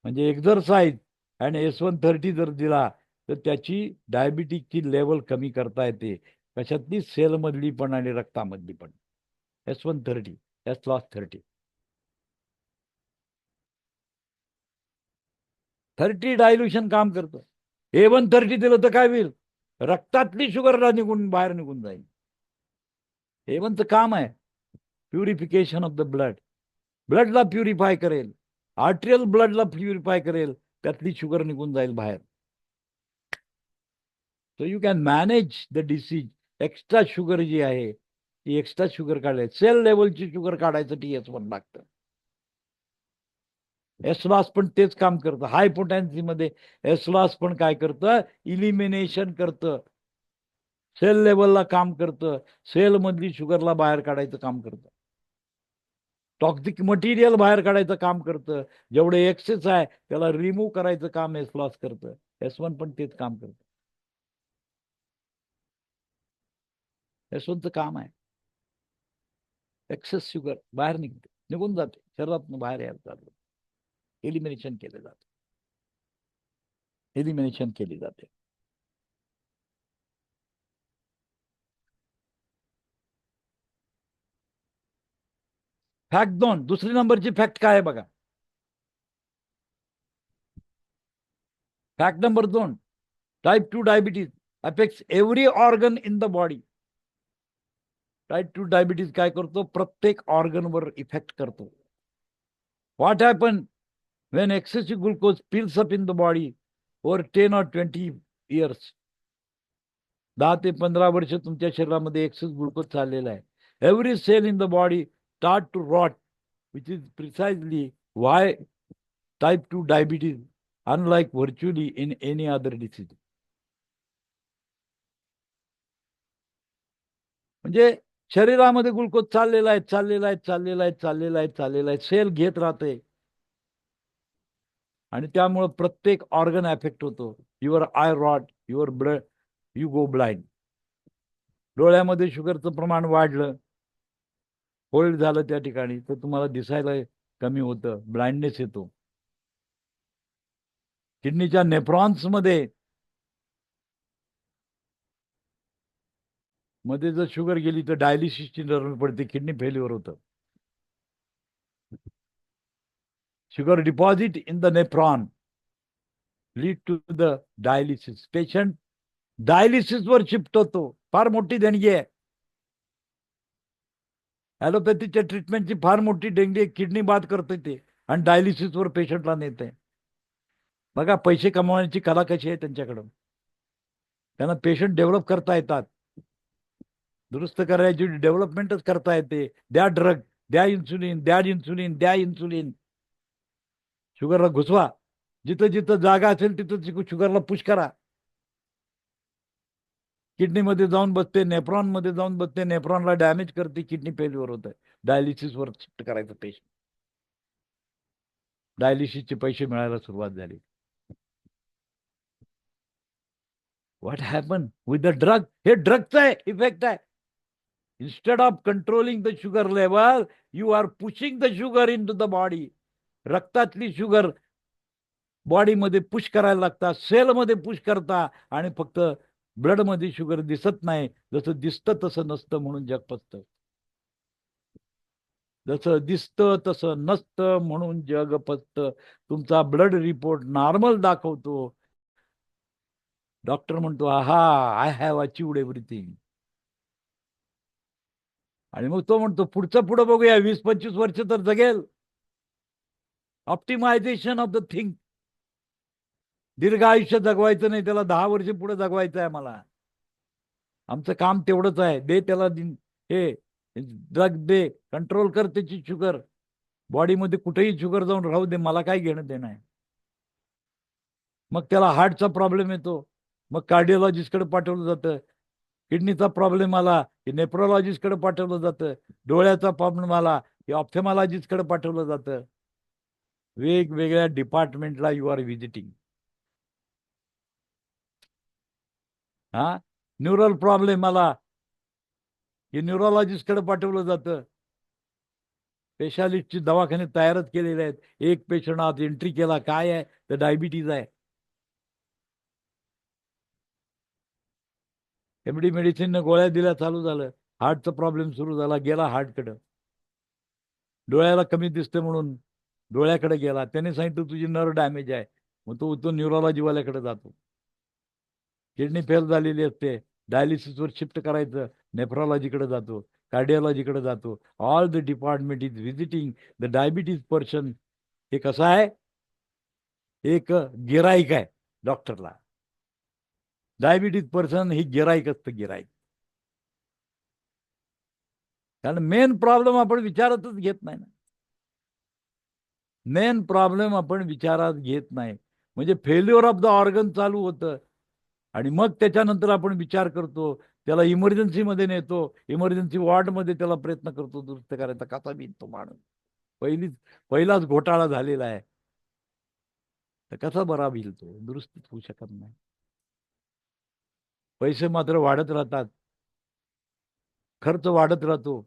Speaker 1: म्हणजे एक्झरसाइज आणि S130 जर दिला तर त्याची डायबिटीजची लेवल कमी करता येते. कशातली? सेल मधली पण आणि रक्तामधली पण. S130 S30 30 डायल्युशन काम करतं. A130 दिलं तर काय होईल? रक्तातली शुगरला बाहेर निघून जाईल. A1चं काम आहे प्युरिफिकेशन ऑफ द ब्लड. ब्लडला प्युरिफाय करेल, आर्टिरियल ब्लडला प्युरिफाय करेल, त्यातली शुगर निघून जाईल बाहेर. So you can manage the disease. Extra sugar जी आहे ती एक्स्ट्रा शुगर काढायची. सेल लेवलची शुगर काढायसाठी S1 लागतं. एसलॉस पण तेच काम करतं. हाय पोटॅन्सी मध्ये एसलॉस पण काय करतं? इलिमिनेशन करतं. सेल लेवलला काम करतं. सेल मधली शुगरला बाहेर काढायचं काम करतं. टॉक्सिक मटेरियल बाहेर काढायचं काम करतं. जेवढे एक्सेस आहे त्याला रिमूव्ह करायचं काम एसलॉस करतं. S1 पण तेच काम करतं. S1चं काम आहे. एक्सेस शुगर बाहेर निघते, निघून जाते, शरीरातून बाहेर यायला चालू. एलिमिनेशन केले जाते. एलिमिनेशन केली जाते. फॅक्ट 2. दुसरी नंबरची फॅक्ट काय आहे बघा. Fact number 2. Type 2 diabetes affects every organ in the body. Type 2 diabetes काय करतो? प्रत्येक ऑर्गनवर इफेक्ट करतो. What happen when excessive glucose builds up in the body over 10 or 20 years? 10 ते 15 वर्ष तुमच्या शरीरामध्ये एक्सेस ग्लुकोज चाललेला आहे. Every cell in the body start to rot, which is precisely why type 2 diabetes unlike virtually in any other disease. म्हणजे शरीरामध्ये glucose चाललेला आहे, चाललेला आहे, चाललेला आहे, चाललेला आहे, चाललेला आहे. सेल घेत राहते आणि त्यामुळे प्रत्येक ऑर्गन अफेक्ट होतो. Your eye rot, your blood, you go blind. डोळ्यामध्ये शुगरचं प्रमाण वाढलं, होल्ड झालं त्या ठिकाणी, तर तुम्हाला दिसायला कमी होतं, ब्लाइंडनेस येतो. किडनीच्या नेफ्रॉन्स मध्ये जर शुगर गेली तर डायलिसिसची गरज पडते, किडनी फेल्युअर होतं. Sugar deposit in the nephron lead to the dialysis. Patient dialysis वर शिफ्ट होतो. फार मोठी देणगी आहे. ॲलोपॅथीच्या ट्रीटमेंटची फार मोठी देणगी आहे. किडनी बाद करते ते आणि डायलिसिसवर पेशंटला नेते. बघा पैसे कमवण्याची कला कशी आहे त्यांच्याकडं. त्यांना पेशंट डेव्हलप करता येतात, दुरुस्त करायची डेव्हलपमेंटच करता येते. द्या ड्रग, द्या इन्सुलिन, द्या इन्सुलिन, द्या इन्सुलिन. शुगरला घुसवा, जिथं जिथं जागा असेल तिथं शुगरला पुश करा. किडनीमध्ये जाऊन बसते, नेफ्रॉनमध्ये जाऊन बसते, नेफ्रॉनला डॅमेज करते, किडनी फेल्युअर होत आहे. डायलिसिसवर शिफ्ट करायचं पेशंट. डायलिसिसचे पैसे मिळायला सुरुवात झाली. What happen with the drug? हे ड्रगचा आहे इफेक्ट आहे. Instead of controlling the sugar level, you are pushing the sugar into the body. रक्तातली शुगर बॉडीमध्ये पुश करायला लागतात, सेलमध्ये पुश करता, आणि फक्त ब्लडमध्ये शुगर दिसत नाही. जसं दिसतं तसं नसतं म्हणून जग पचतं. जसं दिसतं तसं नसतं म्हणून जग पचतं. तुमचा ब्लड रिपोर्ट नॉर्मल दाखवतो. डॉक्टर म्हणतो आहा, आय हॅव अचिव्ड एव्हरीथिंग. आणि मग तो म्हणतो पुढचं पुढं बघूया, 20-25 वर्ष तर जगेल. Optimisation of the thing. दीर्घ आयुष्य जगवायचं नाही, त्याला 10 वर्ष पुढे जगवायचं आहे मला. आमचं काम तेवढंच आहे. दे त्याला हे ड्रग दे, कंट्रोल कर त्याची शुगर. बॉडीमध्ये कुठेही शुगर जाऊन राहू दे, मला काय घेणं देणं आहे. मग त्याला हार्टचा प्रॉब्लेम येतो, मग कार्डिओलॉजिस्टकडे पाठवलं जातं. किडनीचा प्रॉब्लेम आला की नेफ्रोलॉजिस्टकडे पाठवलं जातं. डोळ्याचा प्रॉब्लेम आला की ऑप्थेमॉलॉजिस्टकडे पाठवलं जातं. वेगवेगळ्या डिपार्टमेंटला यू आर व्हिजिटिंग. हा, न्यूरल प्रॉब्लेम आला की न्यूरोलॉजिस्टकडे पाठवलं जातं. स्पेशालिस्टची दवाखाने तयारच केलेले आहेत. एक पेशंट आज एंट्री केला, काय आहे तर डायबिटीज आहे. एमडी मेडिसिन गोळ्या दिल्या, चालू झालं. हार्टचा प्रॉब्लेम सुरू झाला, गेला हार्टकडं. डोळ्याला कमी दिसते म्हणून डोळ्याकडे गेला, त्याने सांगितलं तुझी नर्व डॅमेज आहे. मग तो न्यूरोलॉजीवाल्याकडे जातो. किडनी फेल झालेली असते, डायलिसिसवर शिफ्ट करायचं, नेफ्रोलॉजीकडे जातो, कार्डिओलॉजीकडे जातो. All the department is visiting the diabetes person. हे कसं आहे, एक गिराईक आहे डॉक्टरला. डायबिटीज पर्सन ही गिराईक असतं, गिराईक. कारण मेन प्रॉब्लेम आपण विचारातच घेत नाही ना. मेन प्रॉब्लेम आपण विचारात घेत नाही. म्हणजे फेल्युअर ऑफ द ऑर्गन चालू होतं, आणि मग त्याच्यानंतर आपण विचार करतो, त्याला इमर्जन्सीमध्ये नेतो, इमर्जन्सी वॉर्डमध्ये त्याला प्रयत्न करतो दुरुस्त करायचा. कसा बी तो माणूस पहिलाच घोटाळा झालेला आहे, तर कसा बरा होईल तो? दुरुस्त होऊ शकत नाही. पैसे मात्र वाढत राहतात, खर्च वाढत राहतो.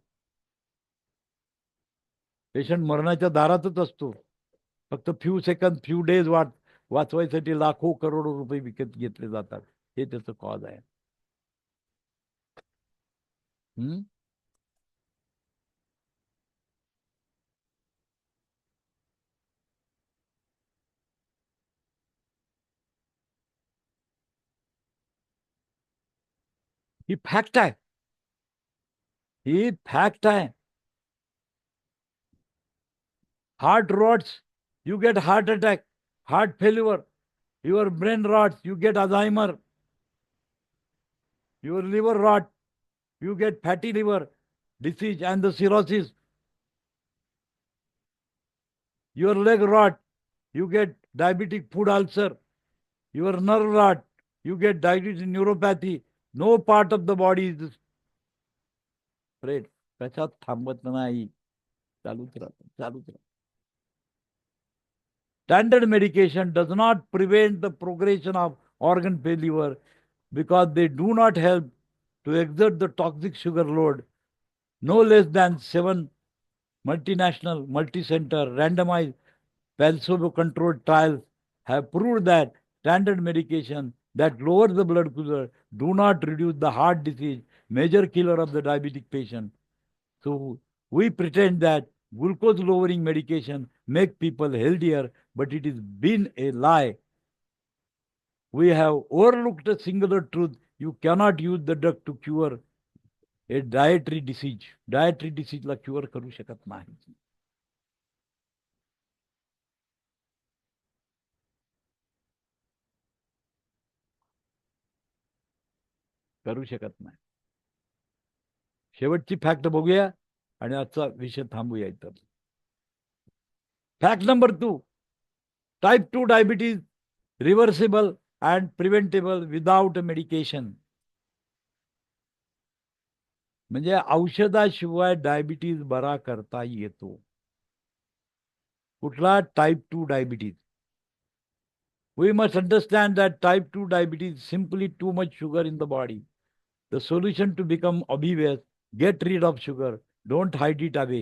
Speaker 1: पेशंट मरणाच्या दारातच असतो. फक्त फ्यू सेकंद, फ्यू डेज वाचवायसाठी लाखो करोडो रुपये विकत घेतले जातात. हे त्याचं कॉज आहे. ही फॅक्ट आहे, ही फॅक्ट आहे. Heart rots, you get heart attack, heart failure. Your brain rots, you get Alzheimer. Your liver rot, you get fatty liver disease and the cirrhosis. Your leg rot, you get diabetic foot ulcer. Your nerve rot, you get diabetes neuropathy. No part of the body is spread. कशात थांबत नाही, चालूच राहतं. Standard medication does not prevent the progression of organ failure because they do not help to exert the toxic sugar load. No less than 7 multinational, multi-center, randomized, placebo-controlled trials have proved that standard medication that lower the blood sugar do not reduce the heart disease, major killer of the diabetic patient. So we pretend that glucose lowering medication make people healthier, but it has been a lie. We have overlooked a singular truth. You cannot use the drug to cure a dietary disease. Dietary disease ला cure करू शकत नाही. करू शकत नाही. शेवटची fact बघूया आणि आजचा विषय थांबूया इथं. Fact number 2, type 2 diabetes reversible and preventable without medication. म्हणजे औषधाशिवाय डायबिटीज बरा करता येतो. कुठला? Type 2 diabetes. We must understand that type 2 diabetes is simply too much sugar in the body. The solution to become obese, get rid of sugar. Don't hide it away.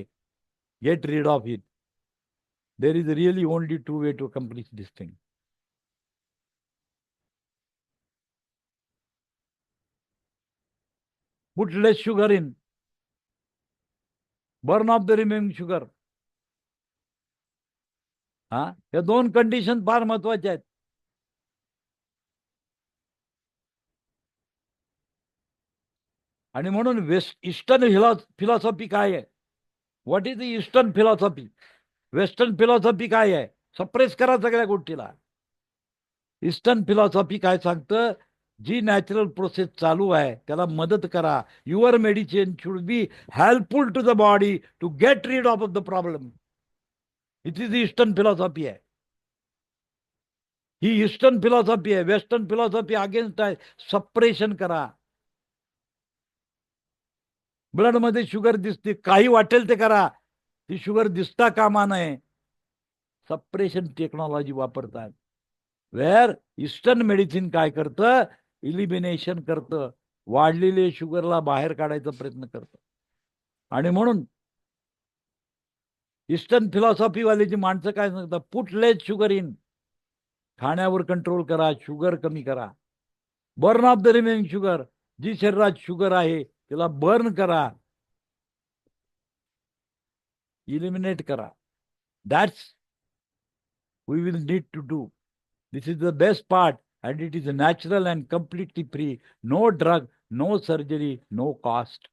Speaker 1: Get rid of it. There is really only two ways to accomplish this thing. Put less sugar in. Burn off the remaining sugar. या दोन condition फार महत्वाच्या आहेत. आणि म्हणून eastern philosophy काय आहे? What is the eastern philosophy? Western philosophy काय आहे? सप्रेस करा सगळ्या गोष्टीला. ईस्टर्न फिलॉसॉफी काय सांगतं? जी नॅचरल प्रोसेस चालू आहे त्याला मदत करा. Your medicine should be helpful to the body to get rid of the problem. It is eastern philosophy आहे. ही ईस्टर्न फिलॉसॉफी आहे. वेस्टर्न फिलॉसॉफी अगेन्स्ट आहे. सप्रेशन करा. ब्लड मध्ये शुगर दिसते, काही वाटेल ते करा, ती शुगर दिसता कामा नये. सप्रेशन टेक्नॉलॉजी वापरतात. वेअर ईस्टर्न मेडिसिन काय करतं? इलिमिनेशन करतं. वाढलेले शुगरला बाहेर काढायचा प्रयत्न करतं. आणि म्हणून ईस्टर्न फिलॉसॉफी वाल्याची माणसं काय सांगतात? Put less sugar in. खाण्यावर कंट्रोल करा, शुगर कमी करा. Burn off the remaining sugar. जी शरीरात शुगर आहे त्याला बर्न करा, इलिमिनेट करा. That's we will need to do. This is the best part and it is natural and completely free. No drug, no surgery, no cost.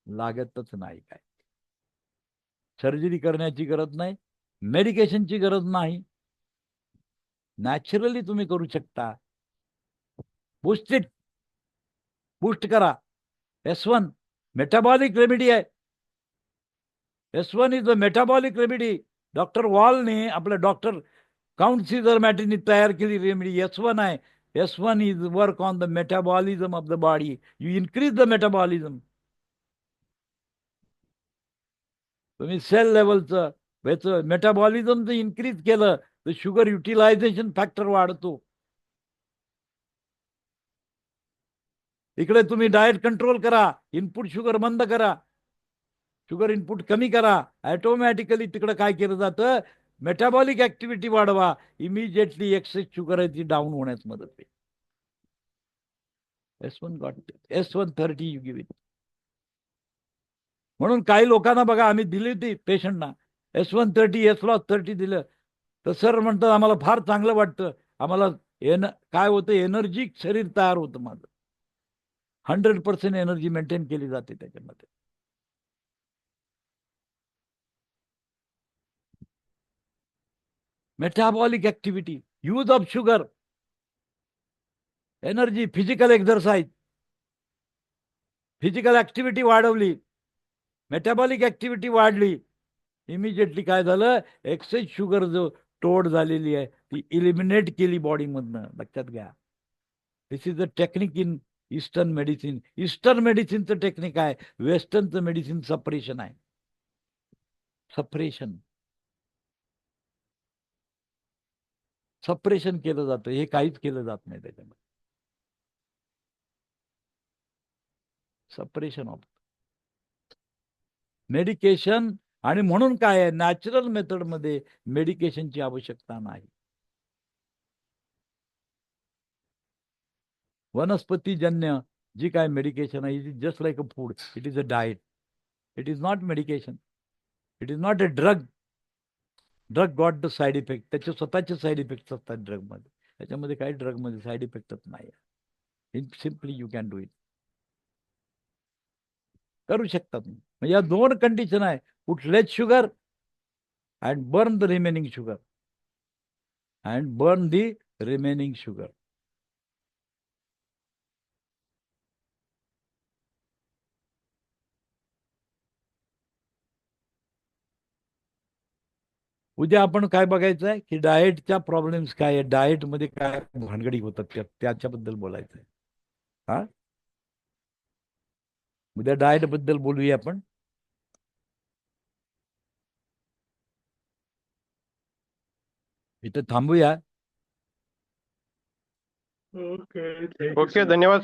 Speaker 1: लागतच नाही काय. Surgery करण्याची गरज नाही, मेडिकेशनची गरज नाही. नॅचरली तुम्ही करू शकता. बूस्ट करा. S1 मेटाबॉलिक रेमेडी आहे. S1 is a metabolic remedy. Doctor वॉलने आपल्या डॉक्टर काउंट सीझर मॅटिनी तयार केली रेमेडी S1 आहे. S1 is work on the metabolism of the body. You increase the metabolism. तुम्ही सेल लेवलचं मेटाबॉलिझम जर increase केलं तर शुगर युटिलायझेशन फॅक्टर वाढतो. इकडे तुम्ही डाएट कंट्रोल करा, इनपुट शुगर बंद करा, शुगर इनपुट कमी करा. ऑटोमॅटिकली तिकडे काय केलं जातं? मेटाबॉलिक ऍक्टिव्हिटी वाढवा. इमिजिएटली एक्सेस शुगर आहे ती डाऊन होण्यास मदत होईल. S1 got S130 you give it. म्हणून काही लोकांना बघा, आम्ही दिली होती पेशंटना S130 S30 दिलं तर सर म्हणतात आम्हाला फार चांगलं वाटतं, आम्हाला काय होतं, एनर्जी शरीर तयार होतं माझं. 100% एनर्जी मेंटेन केली जाते त्याच्यामध्ये. Metabolic activity, use of sugar, energy, physical exercise, physical activity वाढवली, मेटाबॉलिक ऍक्टिव्हिटी वाढली, इमिजिएटली काय झालं? एक्सेस शुगर जो स्टोअर्ड झालेली आहे ती इलिमिनेट केली बॉडीमधनं. लक्षात घ्या. This is the technique in eastern medicine. Eastern मेडिसिनचं टेक्निक आहे, वेस्टर्नचं मेडिसिन सप्रेशन आहे. सप्रेशन केलं जातं, हे काहीच केलं जात नाही त्याच्यामध्ये. Suppression of medication. आणि म्हणून काय आहे, नॅचरल मेथडमध्ये मेडिकेशनची आवश्यकता नाही. वनस्पतीजन्य जी काय मेडिकेशन आहे, it is just like a food. It is a diet. It is not medication. It is not a drug. Drug got the side effect. त्याचे स्वतःचे साईड इफेक्ट असतात ड्रगमध्ये. त्याच्यामध्ये काही ड्रगमध्ये साईड इफेक्टच नाही. Simply you can do it. करू शकता तुम्ही. म्हणजे या दोन कंडिशन आहे, put less sugar and burn the remaining sugar. उद्या आपण काय बघायचं आहे की डाएटच्या प्रॉब्लेम्स काय आहे, डाएटमध्ये काय भानगडी होतात त्याच्याबद्दल बोलायचं आहे. हा, उद्या डाएट बद्दल बोलूया आपण. इथं थांबूया.
Speaker 7: ओके, धन्यवाद.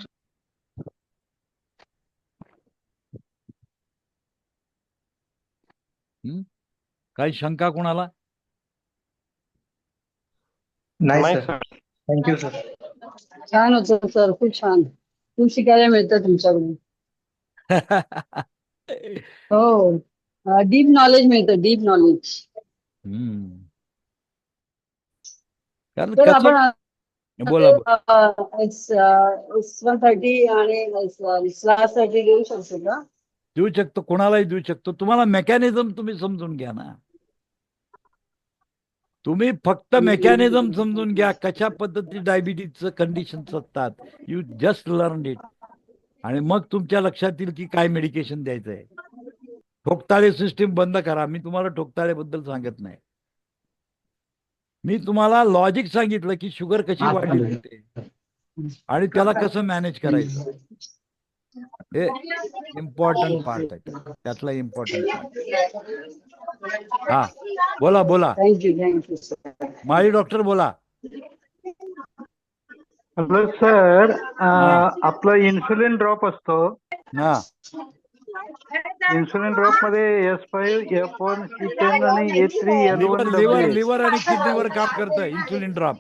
Speaker 1: काही शंका कोणाला?
Speaker 6: नाही
Speaker 7: नाही
Speaker 6: सर.
Speaker 7: सर.
Speaker 6: Thank you sir.
Speaker 8: छान होतं सर, खूप छान. खूप शिकायला मिळतं तुमच्याकडून. हो, डीप नॉलेज मिळतं, डीप नॉलेज.
Speaker 1: कारण
Speaker 8: तर
Speaker 1: कसं,
Speaker 8: आपण
Speaker 1: बोला बोला.
Speaker 8: S130 आणि साठी देऊ शकतो का?
Speaker 1: देऊ शकतो, कोणालाही देऊ शकतो. तुम्हाला मेकॅनिझम तुम्ही समजून घ्या ना. तुम्ही फक्त मेकॅनिझम समजून घ्या, कशा पद्धती डायबिटीजचं कंडिशन्स असतात. You just learn it. आणि मग तुमच्या लक्षात येईल की काय मेडिकेशन द्यायचं आहे. ठोकताळे सिस्टीम बंद करा. मी तुम्हाला ठोकताळेबद्दल सांगत नाही. मी तुम्हाला लॉजिक सांगितलं की शुगर कशी वाढली जाते आणि त्याला कसं मॅनेज करायचं. हे इम्पॉर्टंट पार्ट आहे, त्यातला इम्पॉर्टंट पार्ट. हा, बोला बोला.
Speaker 8: Thank you sir.
Speaker 1: माळी डॉक्टर बोला.
Speaker 4: हॅलो सर,
Speaker 1: हा.
Speaker 4: आपला इन्सुलिन ड्रॉप असतो.
Speaker 1: हा,
Speaker 4: इन्सुलिन ड्रॉप मध्ये S5, F1, C10 आणि A3,
Speaker 1: liver
Speaker 4: L1,
Speaker 1: liver
Speaker 4: W.
Speaker 1: Liver आणि किडनीवर काम करतं इन्सुलिन ड्रॉप.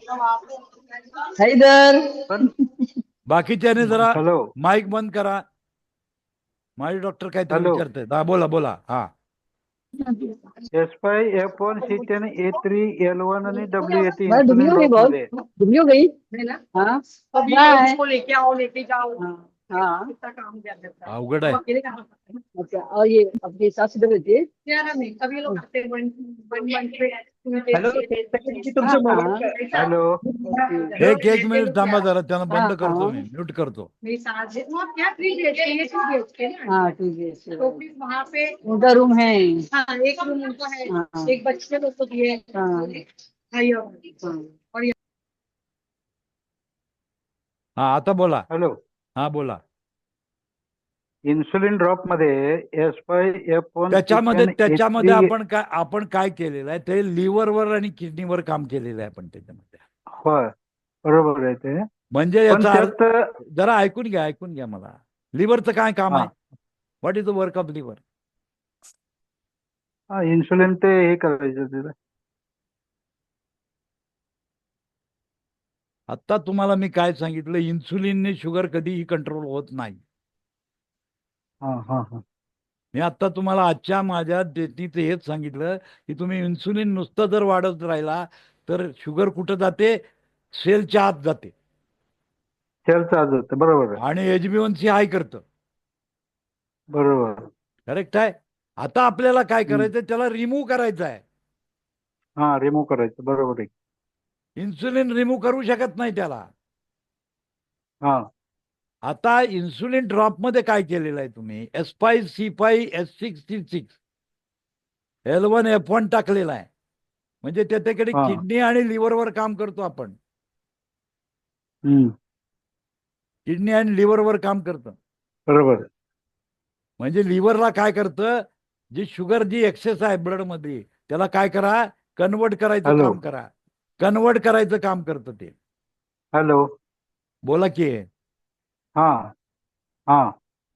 Speaker 8: हैदर.
Speaker 1: बाकीच्याने जरा
Speaker 4: हॅलो
Speaker 1: माईक बंद करा. माळी डॉक्टर काहीतरी
Speaker 4: हॅलो.
Speaker 1: विचारतायत. हा, बोला बोला. हा,
Speaker 4: S5, F1, C10, A3, L1 आणि W येते
Speaker 8: मैं दुबली
Speaker 4: इन्सुलिन
Speaker 8: हो गई,
Speaker 4: ड्रॉप
Speaker 8: बहुत
Speaker 4: मध्ये.
Speaker 8: दुबली हो गई है ना. हाँ, बाय.
Speaker 3: लेके आओ लेके जाओ
Speaker 8: हाँ,
Speaker 3: कितना काम कर देता है
Speaker 1: अवघड आहे.
Speaker 3: अकेले कहाँ करते हैं?
Speaker 8: अच्छा. और ये अपने सास इधर रहती है?
Speaker 3: यार नहीं सभी लोग करते हैं वन वन वन पे
Speaker 6: हॅलो, तुमचा मोबाईल
Speaker 4: हॅलो
Speaker 1: एक मिनिट थांबा जरा, त्यांना बंद
Speaker 8: हाँ,
Speaker 1: करतो,
Speaker 8: हाँ.
Speaker 1: मी म्यूट करतो.
Speaker 3: मेरी सास है वो क्या 3 BHK ये 2 BHK ना
Speaker 8: हाँ, ठीक है.
Speaker 3: तो फिर वहाँ पे
Speaker 8: उनका रूम है.
Speaker 3: हाँ एक रूम उनका है
Speaker 8: हाँ.
Speaker 3: एक बच्चे लोग को दिए
Speaker 8: हाँ.
Speaker 3: भाई और
Speaker 8: हाँ.
Speaker 1: हा, आता बोला.
Speaker 4: हॅलो.
Speaker 1: हा, बोला.
Speaker 4: इन्सुलिन ड्रॉप मध्ये S5, F1,
Speaker 1: त्याच्यामध्ये
Speaker 4: C10, A3.
Speaker 1: आपण काय केलेलं आहे ते लिव्हरवर आणि किडनीवर काम केलेलं आहे आपण त्याच्यामध्ये.
Speaker 4: होय, बरोबर आहे ते.
Speaker 1: म्हणजे
Speaker 4: पण
Speaker 1: याचा अर्थ,
Speaker 4: त्यात
Speaker 1: जरा ऐकून घ्या मला. लिव्हरचं काय काम
Speaker 4: हा
Speaker 1: आहे? What is the work of liver?
Speaker 4: Insulin ते हे करायचं तिथं.
Speaker 1: आता तुम्हाला मी काय सांगितलं, इन्सुलिनने शुगर कधीही कंट्रोल होत नाही.
Speaker 4: हा हा हा.
Speaker 1: मी आता तुम्हाला आजच्या माझ्या टेटनीचं हेच सांगितलं की तुम्ही इन्सुलिन नुसतं जर वाढत राहिला तर शुगर कुठं जाते? सेलच्या आत जाते
Speaker 4: सेलचा आजार होतं, बरोबर आहे.
Speaker 1: आणि HbA1c हाय करतं.
Speaker 4: बरोबर.
Speaker 1: करेक्ट आहे. आता आपल्याला काय
Speaker 4: हम्म.
Speaker 1: करायचं, त्याला रिमूव्ह करायचं आहे.
Speaker 4: हा, रिमूव्ह करायचं, बरोबर आहे.
Speaker 1: इन्सुलिन रिमूव्ह करू शकत नाही त्याला.
Speaker 4: हा
Speaker 1: आता इन्सुलिन ड्रॉप मध्ये काय केलेलं आहे तुम्ही? S5, C5, S6, C6, L1, F1 टाकलेला आहे. म्हणजे त्याच्याकडे
Speaker 4: हा.
Speaker 1: किडनी आणि लिव्हरवर काम करतो आपण.
Speaker 4: हम्म.
Speaker 1: किडनी आणि लिव्हरवर काम करतं.
Speaker 4: बरोबर.
Speaker 1: म्हणजे लिव्हरला काय करतं, जी शुगर जी एक्सेस आहे ब्लड मध्ये त्याला काय करा, कन्वर्ट करायचं
Speaker 4: हॅलो
Speaker 1: काम करा. कन्वर्ट करायचं काम करतं ते.
Speaker 4: हॅलो.
Speaker 1: बोला की.
Speaker 4: हा हा,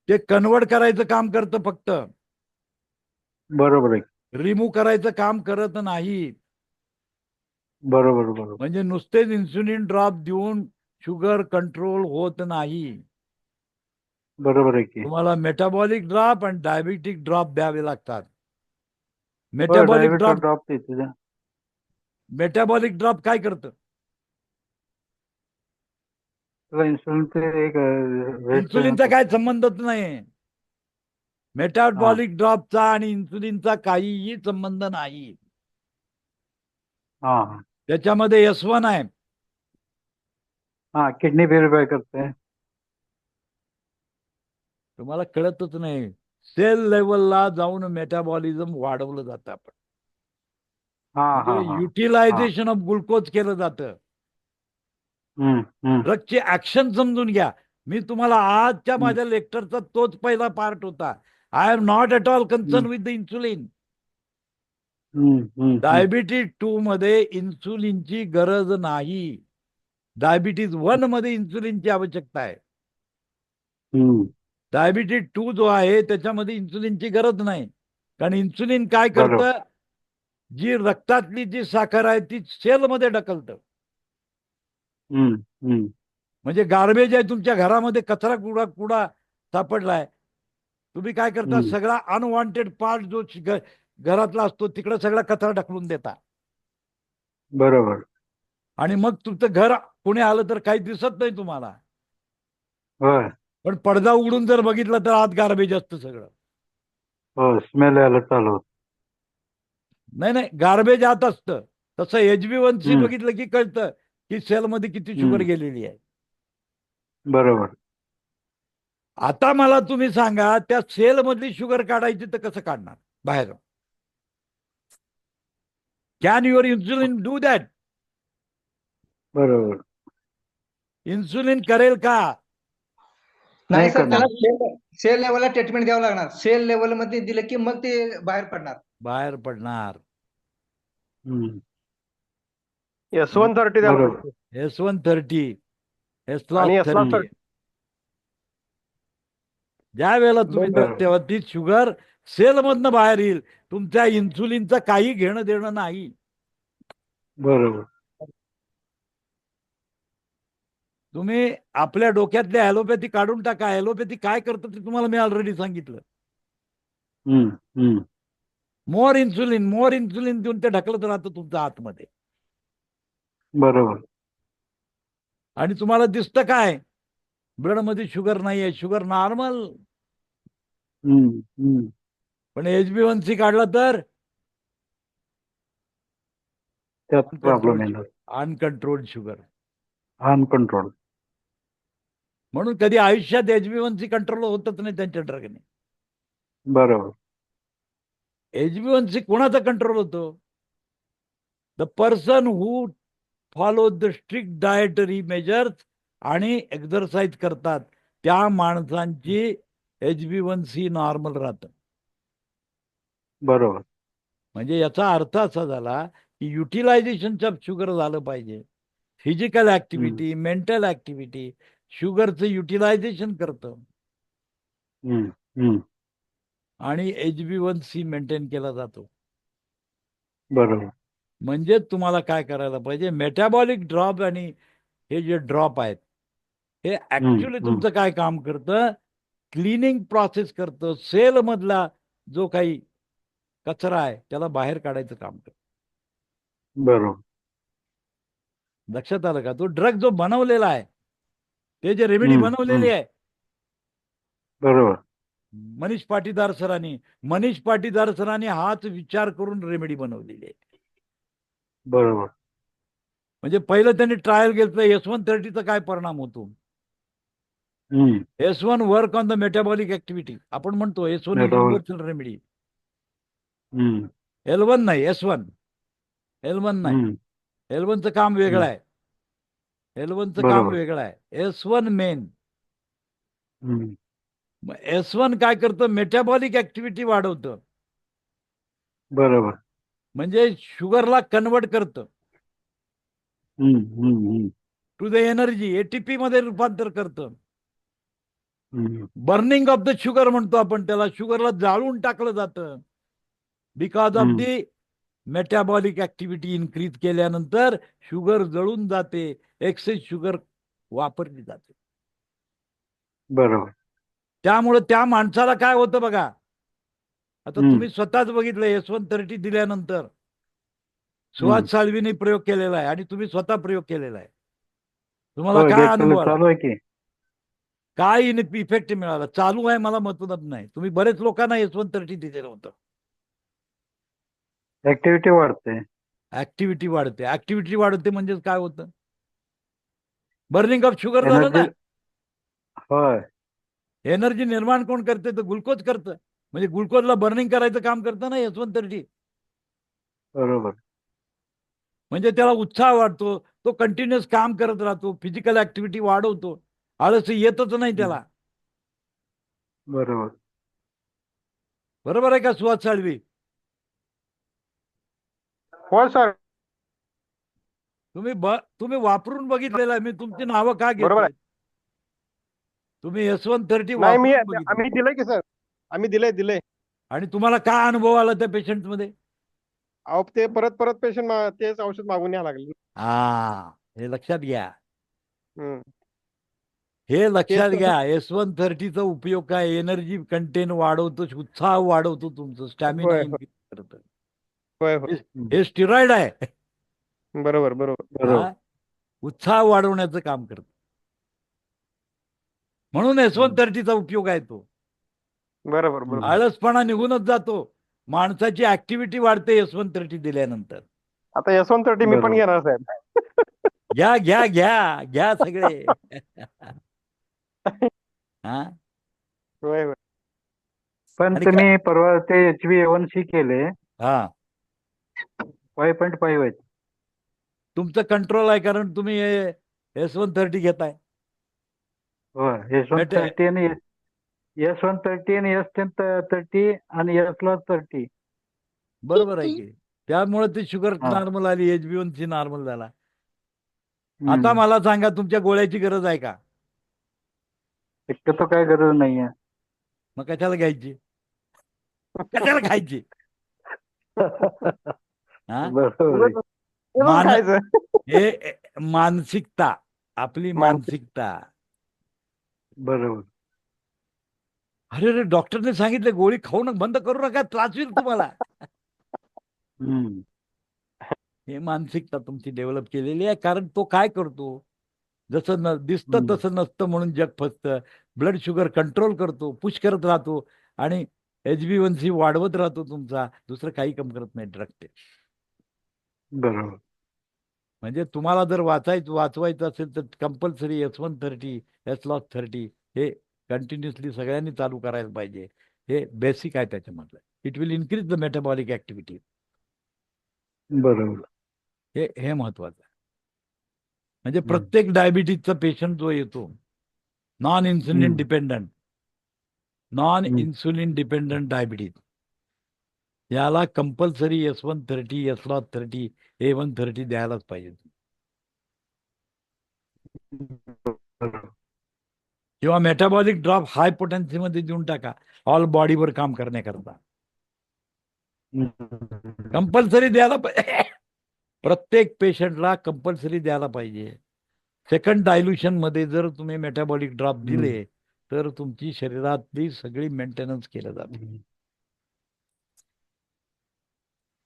Speaker 1: ते कन्वर्ट करायचं काम करतं फक्त,
Speaker 4: बरोबर आहे.
Speaker 1: रिमूव्ह करायचं काम करत नाही.
Speaker 4: बरोबर बरोबर.
Speaker 1: म्हणजे नुसतेच इन्सुलिन ड्रॉप देऊन शुगर कंट्रोल होत नाही.
Speaker 4: बरोबर आहे की.
Speaker 1: तुम्हाला मेटाबॉलिक ड्रॉप आणि डायबिटिक ड्रॉप द्यावे लागतात.
Speaker 4: होय,
Speaker 1: मेटाबॉलिक
Speaker 4: डायबिटीज
Speaker 1: ड्रॉप
Speaker 4: ड्रॉप ते तुझ्या.
Speaker 1: मेटाबॉलिक ड्रॉप काय करतं?
Speaker 4: तुला इन्सुलिनचे एक
Speaker 1: इन्सुलिनचा काय संबंधच नाही. मेटाबॉलिक ड्रॉपचा आणि इन्सुलिनचा काहीही संबंध नाही.
Speaker 4: हा
Speaker 1: त्याच्यामध्ये S1 आहे.
Speaker 4: हा, किडनी व्हेरीफाय करते.
Speaker 1: तुम्हाला कळतच नाही. सेल लेवलला जाऊन मेटाबॉलिझम वाढवलं जातं आपण.
Speaker 4: हा हा
Speaker 1: म्हणजे
Speaker 4: हा
Speaker 1: युटिलायझेशन ऑफ ग्लुकोज केलं जातं. ड्रगची ऍक्शन समजून घ्या. मी तुम्हाला आजच्या माझ्या लेक्चरचा तोच पहिला पार्ट होता. I am not at all concern with the insulin. Diabetes 2 मध्ये इन्सुलिनची गरज नाही. डायबिटीज 1 मध्ये इन्सुलिनची आवश्यकता आहे. डायबिटीज 2 जो आहे त्याच्यामध्ये इन्सुलिनची गरज नाही. कारण इन्सुलिन काय करतं, जी रक्तातली जी साखर आहे ती सेलमध्ये ढकलतं. म्हणजे गार्बेज आहे तुमच्या घरामध्ये, कचरा कुडा सापडलाय, तुम्ही काय करता, सगळा अनवॉन्टेड पार्ट जो घरातला असतो तिकडे सगळा कचरा ढकलून देता.
Speaker 4: बरोबर.
Speaker 1: आणि मग तुमचं घर कोणी आलं तर काही दिसत नाही तुम्हाला.
Speaker 4: होय.
Speaker 1: पण पडदा उघडून जर बघितलं तर आत गार्बेज असतं सगळं.
Speaker 4: हो, स्मेल यायला चालू होत.
Speaker 1: नाही, गार्बेज आत असतं. तसं HbA1c बघितलं की कळतं की सेलमध्ये किती शुगर गेलेली आहे.
Speaker 4: बरोबर.
Speaker 1: आता मला तुम्ही सांगा, त्या सेलमधली शुगर काढायची तर कसं काढणार बाहेर? Can your insulin do that?
Speaker 4: बरोबर.
Speaker 1: इन्सुलिन करेल का?
Speaker 6: नाही
Speaker 4: नाही
Speaker 6: सर,
Speaker 4: करणार.
Speaker 6: त्याला सेल लेवलला ट्रीटमेंट द्यावं लागणार. सेल लेवल मध्ये दिलं की मग ते बाहेर पडणार.
Speaker 1: बाहेर पडणार.
Speaker 7: S130 द्यायला
Speaker 4: बरोबर.
Speaker 7: पाहिजे.
Speaker 1: S130,
Speaker 7: आणि
Speaker 1: S30.
Speaker 7: S30
Speaker 1: ज्या वेळेला तुम्ही
Speaker 4: बरोबर.
Speaker 1: तेव्हा ती शुगर सेलमधनं बाहेर येईल. तुमच्या इन्सुलिनचं काही घेणं देणं नाही.
Speaker 4: बरोबर.
Speaker 1: तुम्ही आपल्या डोक्यातली ॲलोपॅथी काढून टाका. ॲलोपॅथी काय करतं ते तुम्हाला मी ऑलरेडी सांगितलं. मोर इन्सुलिन देऊन ते ढकलत राहतं तुमच्या आतमध्ये.
Speaker 4: बरोबर.
Speaker 1: आणि तुम्हाला दिसतं काय, ब्लडमध्ये शुगर नाहीये, शुगर नॉर्मल. पण HbA1c काढला तर
Speaker 4: त्यात प्रॉब्लेम येणार.
Speaker 1: Uncontrolled sugar.
Speaker 4: अनकंट्रोल.
Speaker 1: म्हणून कधी आयुष्यात HbA1c कंट्रोल होतच नाही त्यांच्या ड्रगने.
Speaker 4: बरोबर.
Speaker 1: HbA1c कोणाचा कंट्रोल होतो? The person who follow the strict dietary measures आणि एक्सरसाइज करतात त्या माणसांची HbA1c नॉर्मल राहतं.
Speaker 4: बरोबर.
Speaker 1: म्हणजे याचा अर्थ असा झाला की युटिलायझेशन ऑफ शुगर झालं पाहिजे. फिजिकल ऍक्टिव्हिटी, मेंटल ऍक्टिव्हिटी शुगरचं युटिलायझेशन करतं आणि HbA1c मेंटेन केला जातो.
Speaker 4: बरोबर.
Speaker 1: म्हणजे तुम्हाला काय करायला पाहिजे, मेटाबॉलिक ड्रॉप आणि हे जे ड्रॉप आहेत हे ऍक्च्युली तुमचं काय काम करतं, क्लिनिंग प्रोसेस करतं. सेल मधला जो काही कचरा आहे त्याला बाहेर काढायचं काम करतं.
Speaker 4: बरोबर.
Speaker 1: लक्षात आलं का? तो ड्रग जो बनवलेला आहे, ते जे रेमेडी बनवलेली आहे
Speaker 4: बरोबर.
Speaker 1: मनीष पाटीदार सरांनी हाच विचार करून रेमेडी बनवलेली आहे.
Speaker 4: बरोबर.
Speaker 1: म्हणजे पहिलं त्यांनी ट्रायल घेतलं S130चा काय परिणाम होतो. S1 work on the metabolic activity. आपण म्हणतो S1 युनिव्हर्सल रेमेडी. L1 नाही, S1. L1 नाही, L1चं काम वेगळं आहे. L1चं काम वेगळं आहे. S1 main. S1 काय करतं, मेटाबॉलिक ऍक्टिव्हिटी वाढवतं.
Speaker 4: बरोबर.
Speaker 1: म्हणजे शुगरला कन्वर्ट करतं टू द एनर्जी, ATP मध्ये रूपांतर करतं. बर्निंग ऑफ द शुगर म्हणतो आपण त्याला. शुगरला जाळून टाकलं जातं. Because of the metabolic activity increase केल्यानंतर शुगर जळून जाते, एक्सेस शुगर वापरली जाते.
Speaker 4: बरोबर.
Speaker 1: त्यामुळे त्या माणसाला काय होतं बघा. आता तुम्ही स्वतःच बघितलं, S130 दिल्यानंतर सुहास साळवीने प्रयोग केलेला आहे आणि तुम्ही स्वतः प्रयोग केलेला आहे. तुम्हाला काय अनुभव आला?
Speaker 4: चालू आहे की
Speaker 1: काय इफेक्ट मिळाला? चालू आहे मला मतलब नाही. तुम्ही बरेच लोकांना S130 दिलेलं होतं.
Speaker 4: ऍक्टिव्हिटी वाढते.
Speaker 1: ऍक्टिव्हिटी वाढते म्हणजे काय होतं? बर्निंग ऑफ शुगर झालं ना.
Speaker 4: होय.
Speaker 1: एनर्जी निर्माण कोण करते? तर ग्लुकोज करतं. म्हणजे ग्लुकोजला बर्निंग करायचं काम करतं ना S130.
Speaker 4: बरोबर.
Speaker 1: म्हणजे त्याला उत्साह वाटतो, तो कंटिन्युअस काम करत राहतो, फिजिकल ऍक्टिव्हिटी वाढवतो, आळस येतच नाही त्याला.
Speaker 4: बरोबर.
Speaker 1: बरोबर आहे का सुहास साळवी?
Speaker 7: होय सर,
Speaker 1: तुम्ही वापरून बघितलेलं आहे. मी तुमची नावं का
Speaker 7: बरोबर
Speaker 1: घेतोय? तुम्ही S130
Speaker 7: नाही.
Speaker 1: वापरून बघितलं
Speaker 7: आम्ही दिलंय की सर, आम्ही दिलंय.
Speaker 1: आणि तुम्हाला काय अनुभव आला त्या पेशंट मध्ये?
Speaker 7: अहो ते परत परत पेशंट तेच औषध मागून यायला लागले.
Speaker 1: हे लक्षात घ्या.
Speaker 7: हम्म.
Speaker 1: हे
Speaker 7: तेच
Speaker 1: लक्षात
Speaker 7: कसं.
Speaker 1: घ्या. S130चा उपयोग काय? एनर्जी कंटेन वाढवतो, उत्साह वाढवतो, तुमचं स्टॅमिना
Speaker 7: होय होय
Speaker 1: इन्क्रीज करतं.
Speaker 7: होय होय.
Speaker 1: हे स्टिरॉइड आहे.
Speaker 7: बरोबर बरोबर.
Speaker 4: बरोबर.
Speaker 1: हा? उत्साह वाढवण्याचं काम करतं. म्हणून S130चा उपयोग आहे तो.
Speaker 7: बरोबर बरोबर.
Speaker 1: आळसपणा निघूनच जातो. माणसाची ऍक्टिव्हिटी वाढते S130 दिल्यानंतर.
Speaker 7: आता S130 मी पण
Speaker 4: बरोबर.
Speaker 7: घेणार साहेब.
Speaker 1: घ्या घ्या घ्या घ्या सगळे. हा.
Speaker 7: होय होय.
Speaker 4: पण
Speaker 1: आणि
Speaker 4: तुम्ही परवा ते HbA1c केले
Speaker 1: हा
Speaker 4: 5.5 आहे.
Speaker 1: तुमचं कंट्रोल आहे, कारण तुम्ही S130 घेताय.
Speaker 4: हो, S130 आणि S130 आणि S1030 आणि S30.
Speaker 1: बरोबर आहे की. त्यामुळे ती शुगर
Speaker 4: हा.
Speaker 1: नॉर्मल आली, HbA1c नॉर्मल झाला. आता
Speaker 4: हम्म.
Speaker 1: मला सांगा, तुमच्या गोळ्याची गरज आहे का?
Speaker 4: शक्यतो काय गरज नाहीये.
Speaker 1: मग कशाला घ्यायची? कशाला खायची? हा?
Speaker 4: बरोबर आहे.
Speaker 7: उगाच खायचं.
Speaker 1: हे मानसिकता, आपली मानसिकता.
Speaker 4: बरोबर.
Speaker 1: अरे डॉक्टरने सांगितलं गोळी खाऊ नका, बंद करू नका, त्रास होईल तुम्हाला.
Speaker 4: हम्म.
Speaker 1: हे मानसिकता तुमची डेव्हलप केलेली आहे. कारण तो काय करतो, जसं दिसतं
Speaker 4: हम्म.
Speaker 1: तसं नसतं म्हणून जग फसतं. ब्लड शुगर कंट्रोल करतो, पुश करत राहतो आणि HbA1c वाढवत राहतो तुमचा. दुसरं काही कम करत नाही ड्रग ते.
Speaker 4: बरोबर.
Speaker 1: म्हणजे तुम्हाला जर वाचवायचं असेल तर कंपल्सरी S130, S30 हे कंटिन्युअसली सगळ्यांनी चालू करायला पाहिजे. हे बेसिक आहे त्याच्यामधलं. It will increase the metabolic activity.
Speaker 4: बरोबर.
Speaker 1: हे महत्वाचं आहे. म्हणजे
Speaker 4: हम्म.
Speaker 1: प्रत्येक डायबिटीजचा पेशंट जो येतो, नॉन इन्सुलिन डिपेंडंट डायबिटीज, याला कंपल्सरी S130, S30, A130 द्यायलाच पाहिजे.
Speaker 4: बरोबर.
Speaker 1: किंवा मेटाबॉलिक ड्रॉप हाय पोटेन्सीमध्ये देऊन टाका, ऑल बॉडीवर काम करण्याकरता. कंपल्सरी द्यायला पाहिजे. प्रत्येक पेशंटला कंपल्सरी द्यायला पाहिजे. सेकंड डायल्युशन मध्ये जर तुम्ही मेटाबॉलिक ड्रॉप दिले तर तुमची शरीरातली सगळी मेंटेनन्स केलं जाते.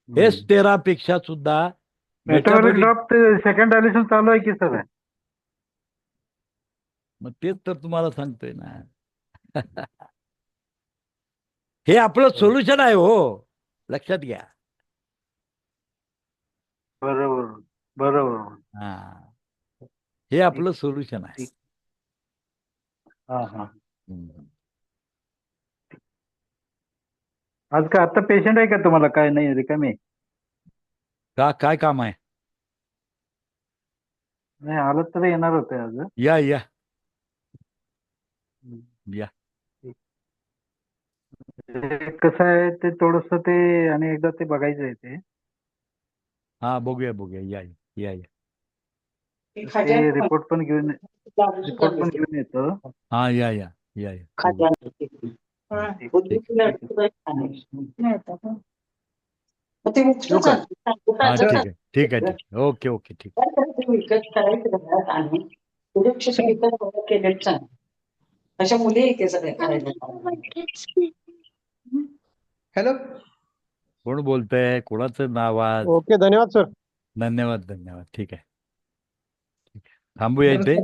Speaker 1: S13 पेक्षा सुद्धा
Speaker 4: मेटाबॉलिक ड्रॉप ते सेकंड डायल्युशन चालू आहे की सर?
Speaker 1: मग तेच तर तुम्हाला सांगतोय ना. हे आपलं सोल्युशन आहे हो, लक्षात घ्या.
Speaker 4: बरोबर बरोबर.
Speaker 1: हा, हे आपलं सोल्युशन आहे.
Speaker 4: हा हा.
Speaker 1: हम्म.
Speaker 4: आज का आता पेशंट आहे का तुम्हाला? काय नाही रिकामी?
Speaker 1: काय काम आहे?
Speaker 4: नाही आलं तर येणार होते आज.
Speaker 1: या या या.
Speaker 4: कसं आहे ते थोडस ते आणि एकदा ते बघायचं आहे ते.
Speaker 1: हा बघूया या या या.
Speaker 4: ते रिपोर्ट पण घेऊन येतो.
Speaker 1: हा या या या या. हा ठीक आहे. ओके ठीक.
Speaker 8: अशा मुली येते सगळे करायला.
Speaker 6: हॅलो.
Speaker 1: कोण बोलतंय? कोणाचं नाव आज?
Speaker 7: ओके, धन्यवाद सर.
Speaker 1: धन्यवाद. ठीक आहे. थांबूया इथे.